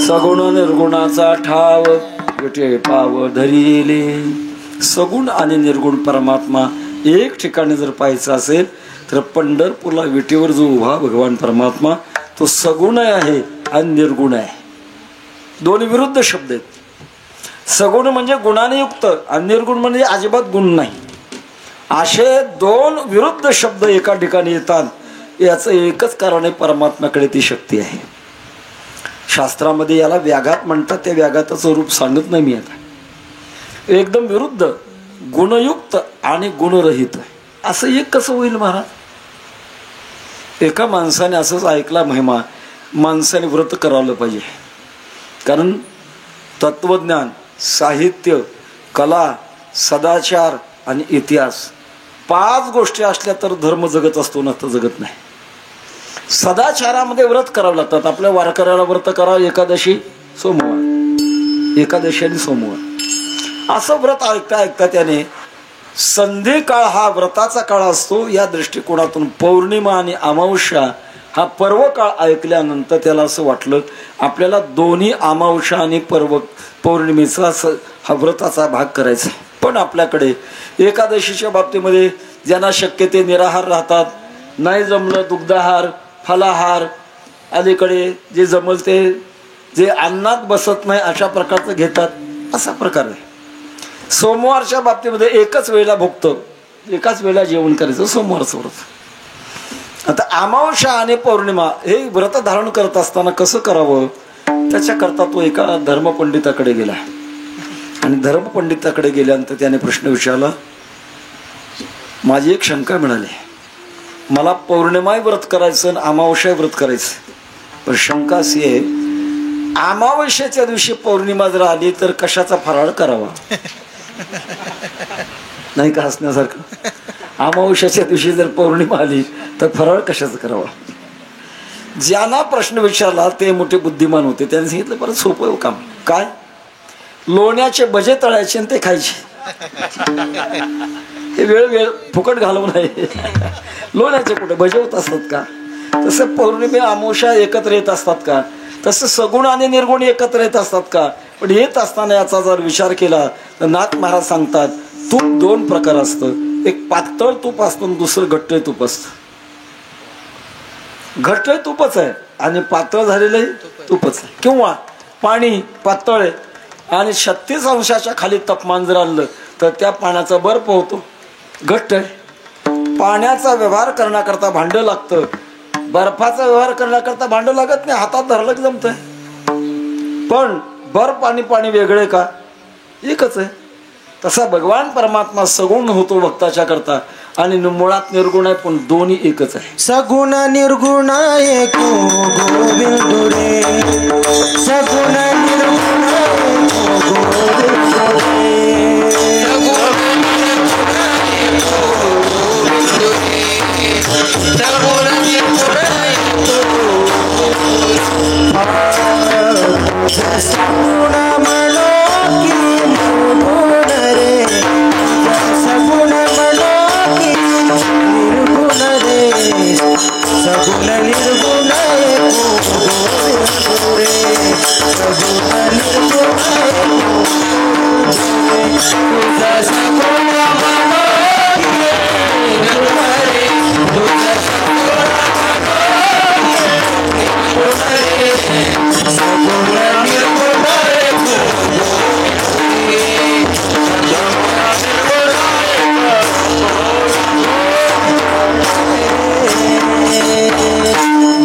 सगुण निर्गुणाचा ठाव विठे पाव धरिले. सगुण आणि निर्गुण परमात्मा एक ठिकाणी जर पाहायचा असेल तर पंढरपूरला विटेवर जो उभा भगवान परमात्मा तो सगुण आहे आणि निर्गुण आहे. दोन विरुद्ध शब्द आहेत. सगुण म्हणजे गुणाने युक्त आणि निर्गुण म्हणजे अजिबात गुण नाही. असे दोन विरुद्ध शब्द एका ठिकाणी येतात. याचं एकच कारण आहे, परमात्म्याकडे ती शक्ती आहे. शास्त्रामध्ये याला व्याघात म्हणतात. त्या व्याघाताचं रूप सांगत नाही मी आता. एकदम विरुद्ध, गुणयुक्त आणि गुणरहित असं एक कसं होईल महाराज? एका माणसाने असंच ऐकला महिमा, माणसाने व्रत करावलं पाहिजे. कारण तत्वज्ञान, साहित्य, कला, सदाचार आणि इतिहास 5 गोष्टी असल्या तर धर्म जगत असतो, ना तर जगत नाही. सदाचारामध्ये व्रत करावं लागतात. आपल्या वारकऱ्याला व्रत करावं एकादशी सोमवार, एकादशी आणि सोमवार असं व्रत ऐकता ऐकता त्याने संधी काळ हा व्रताचा काळ असतो. या दृष्टिकोनातून पौर्णिमा आणि अमावस्या हा पर्व काळ ऐकल्यानंतर त्याला असं वाटलं आपल्याला दोन्ही अमावस्या आणि पौर्णिमेचा हा व्रताचा भाग करायचा. पण आपल्याकडे एकादशीच्या बाबतीमध्ये ज्यांना शक्य ते निराहार राहतात, नाही जमलं दुग्धाहार, फलाहार, अलीकडे जे जमल ते जे अन्नात बसत नाही अशा प्रकारचं घेतात. असा प्रकार आहे. सोमवारच्या बाबतीमध्ये एकच वेळेला भुगतं, एकाच वेळेला जेवण करायचं सोमवारचं व्रत. आता अमावस्या आणि पौर्णिमा हे व्रत धारण करत असताना कसं करावं त्याच्याकरता तो एका धर्मपंडिताकडे गेला. आणि धर्मपंडिताकडे गेल्यानंतर त्याने प्रश्न विचारला. माझी एक शंका मिळाली, मला पौर्णिमा व्रत करायचं आणि अमावस्या व्रत करायचं. पण शंका अशी आहे, अमावस्येच्या दिवशी पौर्णिमा जर आली तर कशाचा फराळ करावा? नाही का हसण्यासारखं? अमावस्याच्या दिवशी जर पौर्णिमा आली तर फराळ कशाचा करावा? ज्यांना प्रश्न विचारला ते मोठे बुद्धिमान होते. त्यांनी सांगितलं बरं सोपं काम. काय? लोण्याचे भजे तळायचे आणि ते खायचे. हे वेळ फुकट घालवून आहे. लोण्याचे कुठे भजे होत असतात का? तसं पौर्णिमे अमावस्या एकत्र येत असतात का? तसं सगुण आणि निर्गुण एकत्र येत असतात का? पण येत असताना याचा जर विचार केला तर नाथ महाराज सांगतात तूप 2 प्रकार असतं. एक पातळ तूप असतं, दुसरं घट्ट तूप असतं. घट्ट तुपच आहे आणि पातळ झालेलं तुपच आहे. किंवा पाणी पातळ आहे आणि 36 अंशाच्या खाली तापमान जर आणलं तर त्या पाण्याचा बर्फ होतो, घट्ट आहे. पाण्याचा व्यवहार करण्याकरता भांडं लागतं, बर्फाचा व्यवहार करण्याकरता भांडं लागत नाही, हातात धरलं की जमतंय. पण बर्फ आणि पाणी वेगळे का? एकच आहे. तसा भगवान परमात्मा सगुण होतो भक्ताच्या करता आणि मुळात निर्गुण आहे, पण दोन्ही एकच आहे. सगुण निर्गुण एको गोविंद रे, सगुण निर्गुण एको गोविंद रे. सगुण म्हणो की निर्गुण रे, सगुण म्हणो की निर्गुण रे, सगुण निर्गुण एको गोविंद रे, सगुण निर्गुण एको गोविंद रे. तुझा सगुण म्हणो की निर्गुण रे, तुझा सगुण म्हणो की निर्गुण रे, सगुण निर्गुण एको गोविंद रे,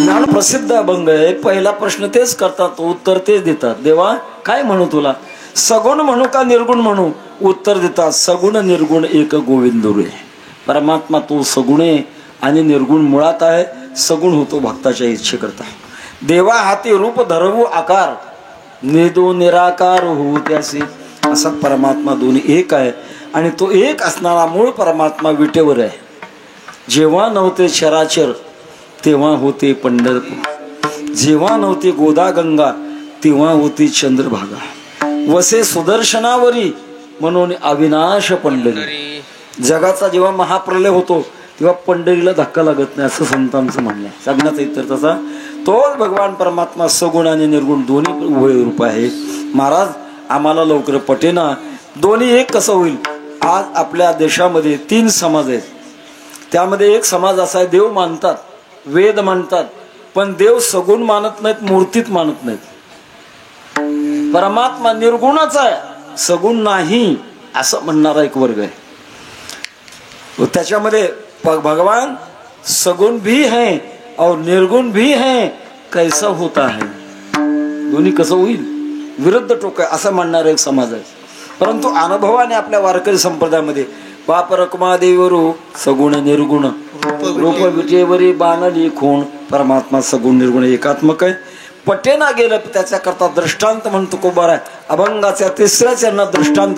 ज्ञान प्रसिद्ध अभंग आहे. पहिला प्रश्न तेच करतात, उत्तर तेच देतात. देवा काय म्हणू तुला, सगुण म्हणू का निर्गुण म्हणू? उत्तर देतात सगुण निर्गुण एक गोविंद रे. परमात्मा तो सगुण आहे आणि निर्गुण मुळात आहे. सगुण होतो भक्ताच्या इच्छेकरता. देवा हाती रूप धरवू आकार, निदो निराकार होऊ त्यासी. असा परमात्मा दोन्ही एक आहे आणि तो एक असणारा मूळ परमात्मा विटेवर आहे. जेव्हा नव्हते चराचर तेव्हा होते पंढरपूर, जेव्हा नव्हती गोदा गंगा तेव्हा होती चंद्रभागा. वसे सुदर्शनावरी म्हणून अविनाश पंढरी. जगाचा जेव्हा महाप्रलय होतो तेव्हा पंढरीला धक्का लागत नाही असं संतांचं म्हणणं आहे. सांगण्याचा इतर तसा तोच भगवान परमात्मा सगुण आणि निर्गुण दोन्ही उभय रूप आहे. महाराज आम्हाला लवकर पटेना, दोन्ही एक कसं होईल? आज आपल्या देशामध्ये 3 समाज आहेत. त्यामध्ये एक समाज असा आहे, देव मानतात, वेद मानतात, पण देव सगुण मानत नाहीत, मूर्तीत मानत नाहीत. परमात्मा निर्गुणच आहे, सगुण नाही असं म्हणणारा एक वर्ग आहे. त्याच्यामध्ये भगवान सगुण भी है और निर्गुण भी है, कैसा होता है? दोन्ही कसं होईल? विरुद्ध टोक आहे असं म्हणणारा एक समाज आहे. परंतु अनुभवाने आपल्या वारकरी संप्रदायामध्ये बाप रखमा देवरू सगुण निर्गुण रूप विटेवरी बाणली खूण. परमात्मा सगुण निर्गुण एकात्मक आहे. पटेना गेलं त्याच्याकरता दृष्टांत म्हणतो कोबार आहे. अभंगाच्या 3ऱ्या चरणात दृष्टांत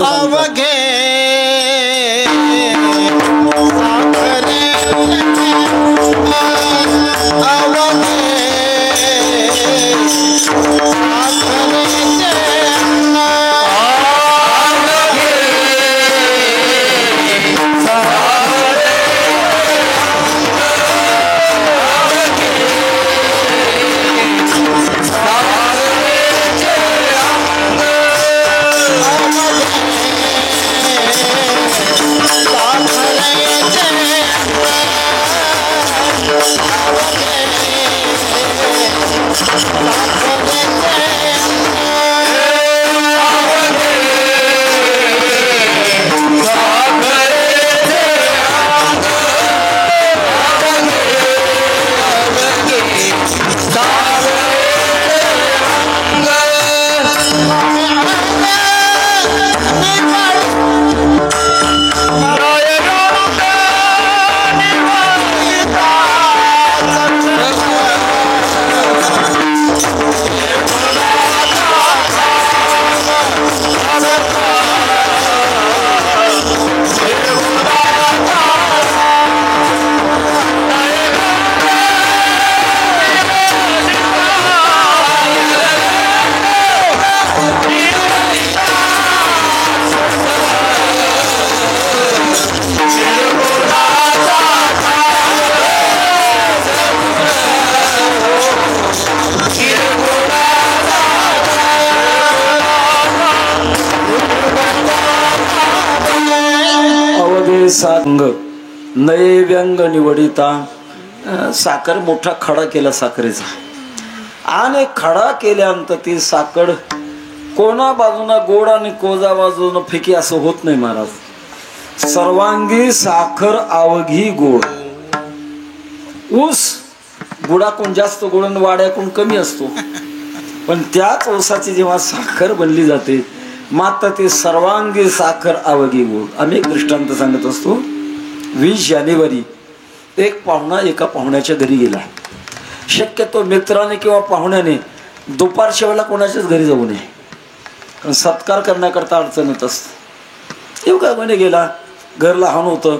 सांग नये व्यंग निवडिता साखर मोठा खडा केला साखरेचा आणि खडा केल्यानंतर ती साखर कोणा बाजूना गोड आणि कोजा बाजूनं फिकी असं होत नाही महाराज. सर्वांगी साखर आवघी गोड. ऊस गुडाकून जास्त गोड आणि वाड्याकून कमी असतो, पण त्याच ऊसाची जेव्हा साखर बनली जाते मात्र ते सर्वांगी साखर आवघी गोड. आम्ही एक दृष्टांत सांगत असतो. 20 जानेवारी एक पाहुणा एका पाहुण्याच्या घरी गेला. शक्यतो मित्राने किंवा पाहुण्याने दुपारच्या वेळेला कोणाच्याच घरी जाऊ नये, कारण सत्कार करण्याकरता अडचण येत असते. एवढा म्हणे गेला. घर लहान होतं,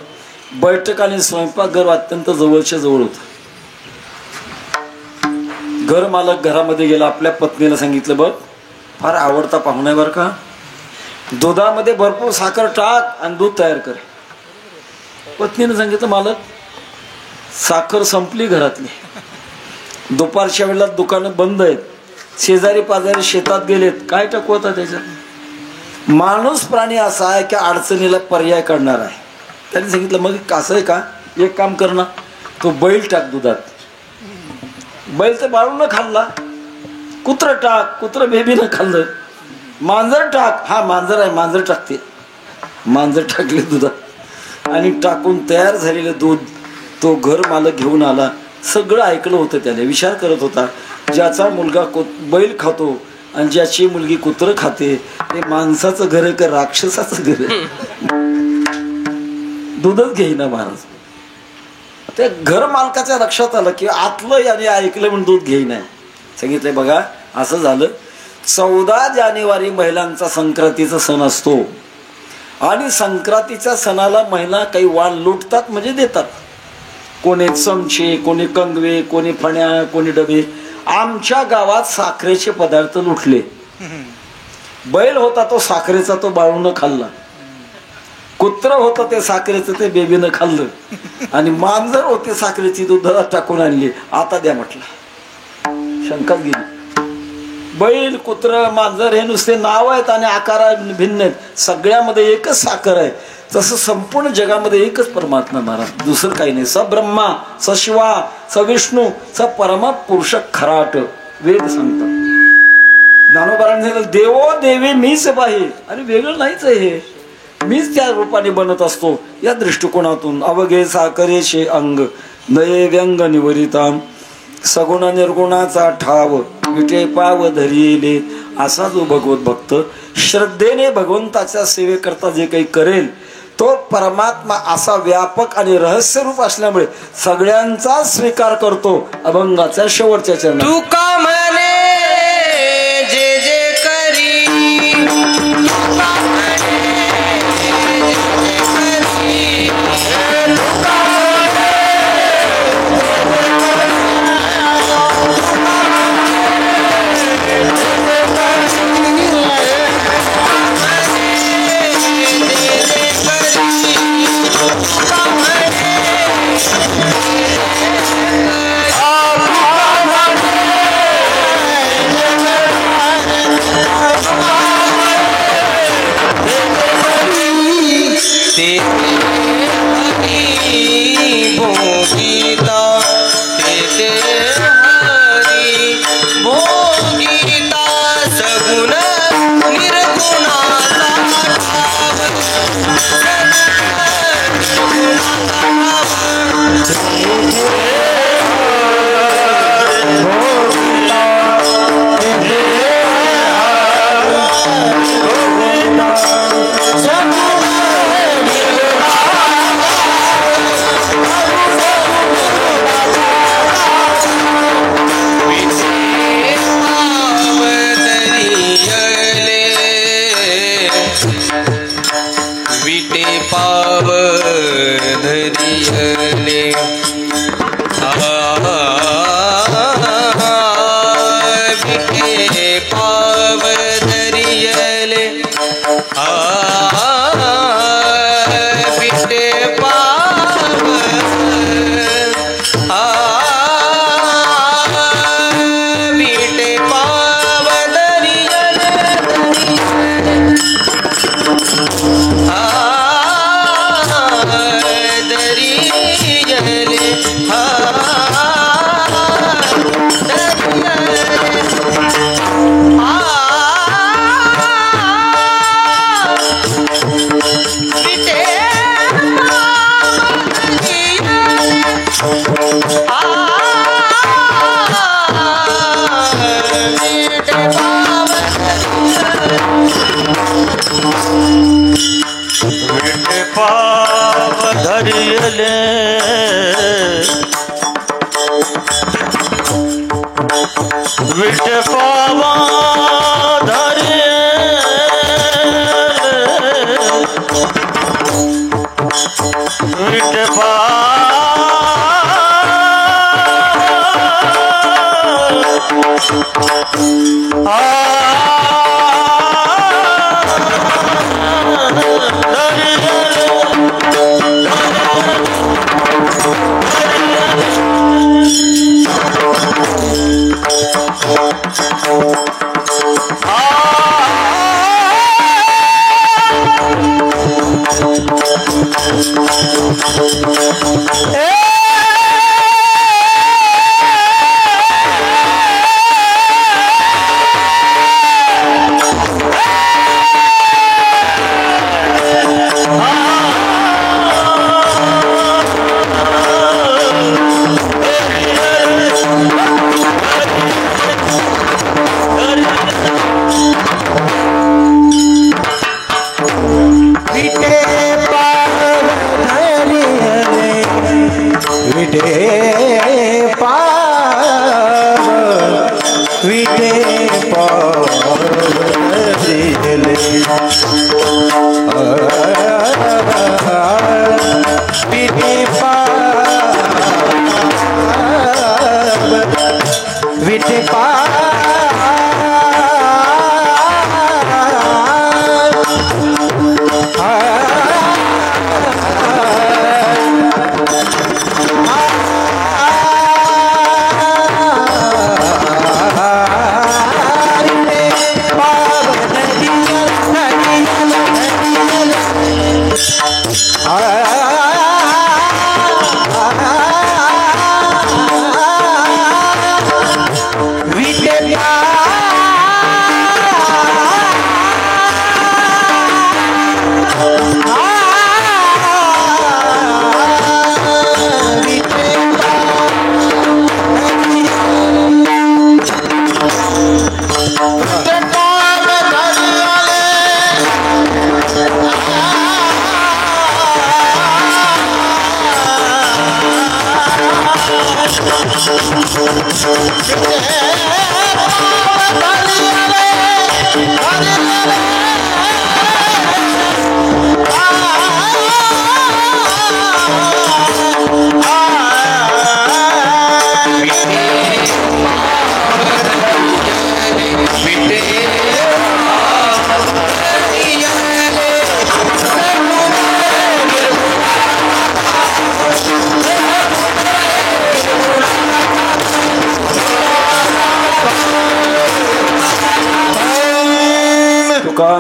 बैठक आणि स्वयंपाकघर अत्यंत जवळच्या जवळ होतं. घर मालक घरामध्ये गेला. आपल्या पत्नीला सांगितलं, बघ फार आवडता पाहुणा आहे बरं का, दुधामध्ये भरपूर साखर टाक आणि दूध तयार कर. पत्नीने सांगितलं, मालक साखर संपली घरातली, दुपारच्या वेळेला दुकानं बंद आहेत, शेजारी पाजारी शेतात गेलेत, काय टाकू होता त्याच्यात. माणूस प्राणी असा आहे की अडचणीला पर्याय काढणार आहे. त्यांनी सांगितलं, मग कसं आहे का, एक काम कर ना, तो बैल टाक दुधात. बैल तर बाळून खाल्ला. कुत्र टाक, कुत्र बेबीनं खाल्लं. मांजर टाक, हा मांजर आहे, मांजर टाकते. मांजर टाकले दुधात आणि टाकून तयार झालेलं दूध तो घर मालक घेऊन आला. सगळं ऐकलं होतं त्याने. विचार करत होता, ज्याचा मुलगा बैल खातो आणि ज्याची मुलगी कुत्र खाते ते माणसाचं घर आहे का राक्षसाचं घर आहे. दूधच घेईना महाराज. त्या घर मालकाच्या लक्षात आलं की आतलं याने ऐकलं म्हणून दूध घेईना. सांगितलंय, बघा असं झालं. 14 जानेवारी महिलांचा संक्रांतीचा सण असतो आणि संक्रांतीच्या सणाला महिला काही वाण लुटतात म्हणजे देतात. कोणी चमचे, कोणी कंगवे, कोणी फण्या, कोणी डबे. आमच्या गावात साखरेचे पदार्थ लुटले. बैल होता तो साखरेचा, तो बाळूनं खाल्ला. कुत्र होतं ते साखरेचं, ते बेबीनं खाल्लं. आणि मांजर होते साखरेची दुधात टाकून आणली. आता द्या म्हटलं. शंकाच गेली. बैल, कुत्र, मांजर हे नुसते नाव आहेत आणि आकार भिन्न आहेत. सगळ्यामध्ये एकच साखर आहे. तसं संपूर्ण जगामध्ये एकच परमात्मा महाराज, दुसरं काही नाही. स ब्रह्मा, स शिवा, स विष्णू, स परमा पुरुष खराट. वेद सांगतात. ज्ञानोबारांनी सांगितलं, देवो देवी मीच पाहिजे. आणि वेगळं नाहीच आहे हे, मीच त्या रूपाने बनत असतो. या दृष्टिकोनातून अवघे साखरेचे अंग नये व्यंग निवरिता सगुण निर्गुणाचा ठाव विटे पाव धरिले. असा जो भगवत भक्त श्रद्धेने भगवंताच्या सेवेकरता जे काही करेल तो परमात्मा असा व्यापक आणि रहस्य रूप असल्यामुळे सगळ्यांचा स्वीकार करतो. अभंगाच्या शेवटच्या चरणात तुका म्हणे जे जे करी, तुका म्हणे जे जे करी, तुका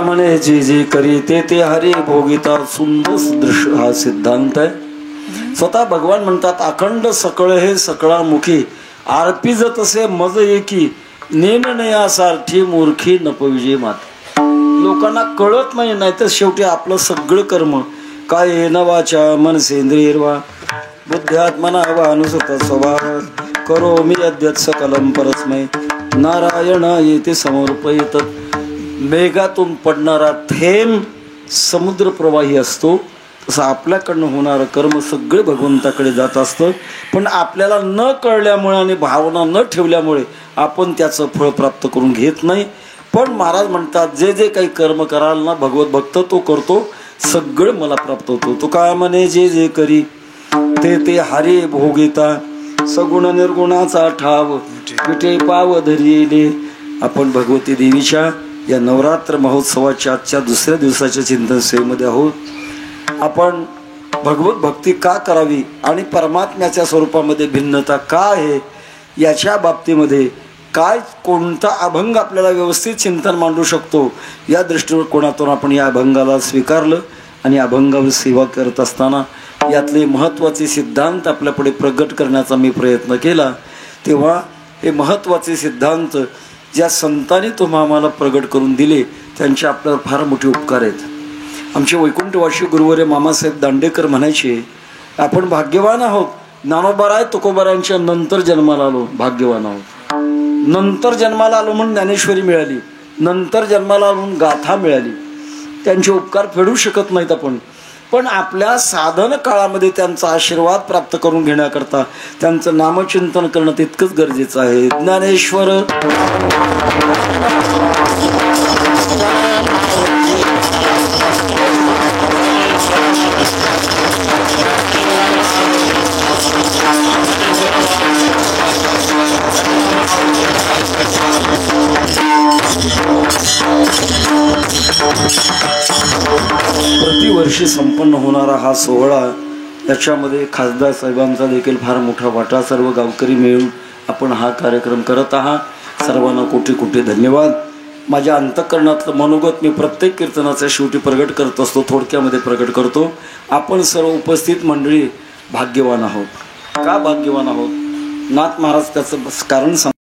म्हणे जे जे करी ते हरी भोगिता सुंदर दृश्य हा सिद्धांत आहे. स्वतः भगवान म्हणतात अखंड सकळ हे सकळामुखी आरपीज तसे मज एकी नेन नयासारखी मूर्खी नपविजय मात. लोकांना कळत नाही तर शेवटी आपलं सगळं कर्म काय नवाच्या मनसेंद्रियर्वा बुद्ध्यात्मना वा अनुसृत स्वभाव करो मी अद्यत सकलम परस्मै नारायण येते समर्पयित. मेघातून पडणारा थेंब समुद्र प्रवाही असतो तसं आपल्याकडनं होणारं कर्म सगळे भगवंताकडे जात असतं. पण आपल्याला न कळल्यामुळे आणि भावना न ठेवल्यामुळे आपण त्याचं फळ प्राप्त करून घेत नाही. पण महाराज म्हणतात जे जे काही कर्म कराल ना भगवत भक्त तो करतो सगळं मला प्राप्त होतो. तो काय म्हणे जे जे करी ते हरी भोगिता सगुण निर्गुणाचा ठाव विटे पाव धरिले. आपण भगवती देवीच्या या नवरात्र महोत्सवाच्या आजच्या दुसऱ्या दिवसाच्या चिंतन सेवेमध्ये आहोत. आपण भगवत भक्ती का करावी आणि परमात्म्याच्या स्वरूपामध्ये भिन्नता का आहे याच्या बाबतीमध्ये काय कोणता अभंग आपल्याला व्यवस्थित चिंतन मांडू शकतो या दृष्टिकोनातून आपण या अभंगाला स्वीकारलं आणि अभंगावर सेवा करत असताना यातले महत्त्वाचे सिद्धांत आपल्यापुढे प्रगट करण्याचा मी प्रयत्न केला. तेव्हा हे महत्त्वाचे सिद्धांत ज्या संतांनी तुम्हा आम्हाला प्रगट करून दिले त्यांचे आपल्यावर फार मोठे उपकार आहेत. आमचे वैकुंठवासी गुरुवर्य मामासाहेब दांडेकर म्हणायचे आपण भाग्यवान आहोत. ज्ञानोबाराय तुकोबारायांच्या नंतर जन्माला आलो भाग्यवान आहोत. नंतर जन्माला आलो म्हणून ज्ञानेश्वरी मिळाली, नंतर जन्माला आलो म्हणून गाथा मिळाली. त्यांचे उपकार फेडू शकत नाहीत आपण. पण आपल्या साधन काळामध्ये त्यांचा आशीर्वाद प्राप्त करून घेण्याकरता त्यांचं नामचिंतन करणं तितकंच गरजेचं आहे. ज्ञानेश्वर प्रतिवर्षी संपन्न होणारा हा सोहळा, याच्यामध्ये खासदार साहेबांचा देखील फार मोठा वाटा. सर्व गावकरी मिळून आपण हा कार्यक्रम करत आहात. सर्वांना कोटी कोटी धन्यवाद. माझ्या अंतःकरणातलं मनोगत मी प्रत्येक कीर्तनाच्या शेवटी प्रगट करत असतो, थोडक्यामध्ये प्रगट करतो. आपण सर्व उपस्थित मंडळी भाग्यवान आहोत. का भाग्यवान आहोत? नाथ महाराज त्याचं कारण सांग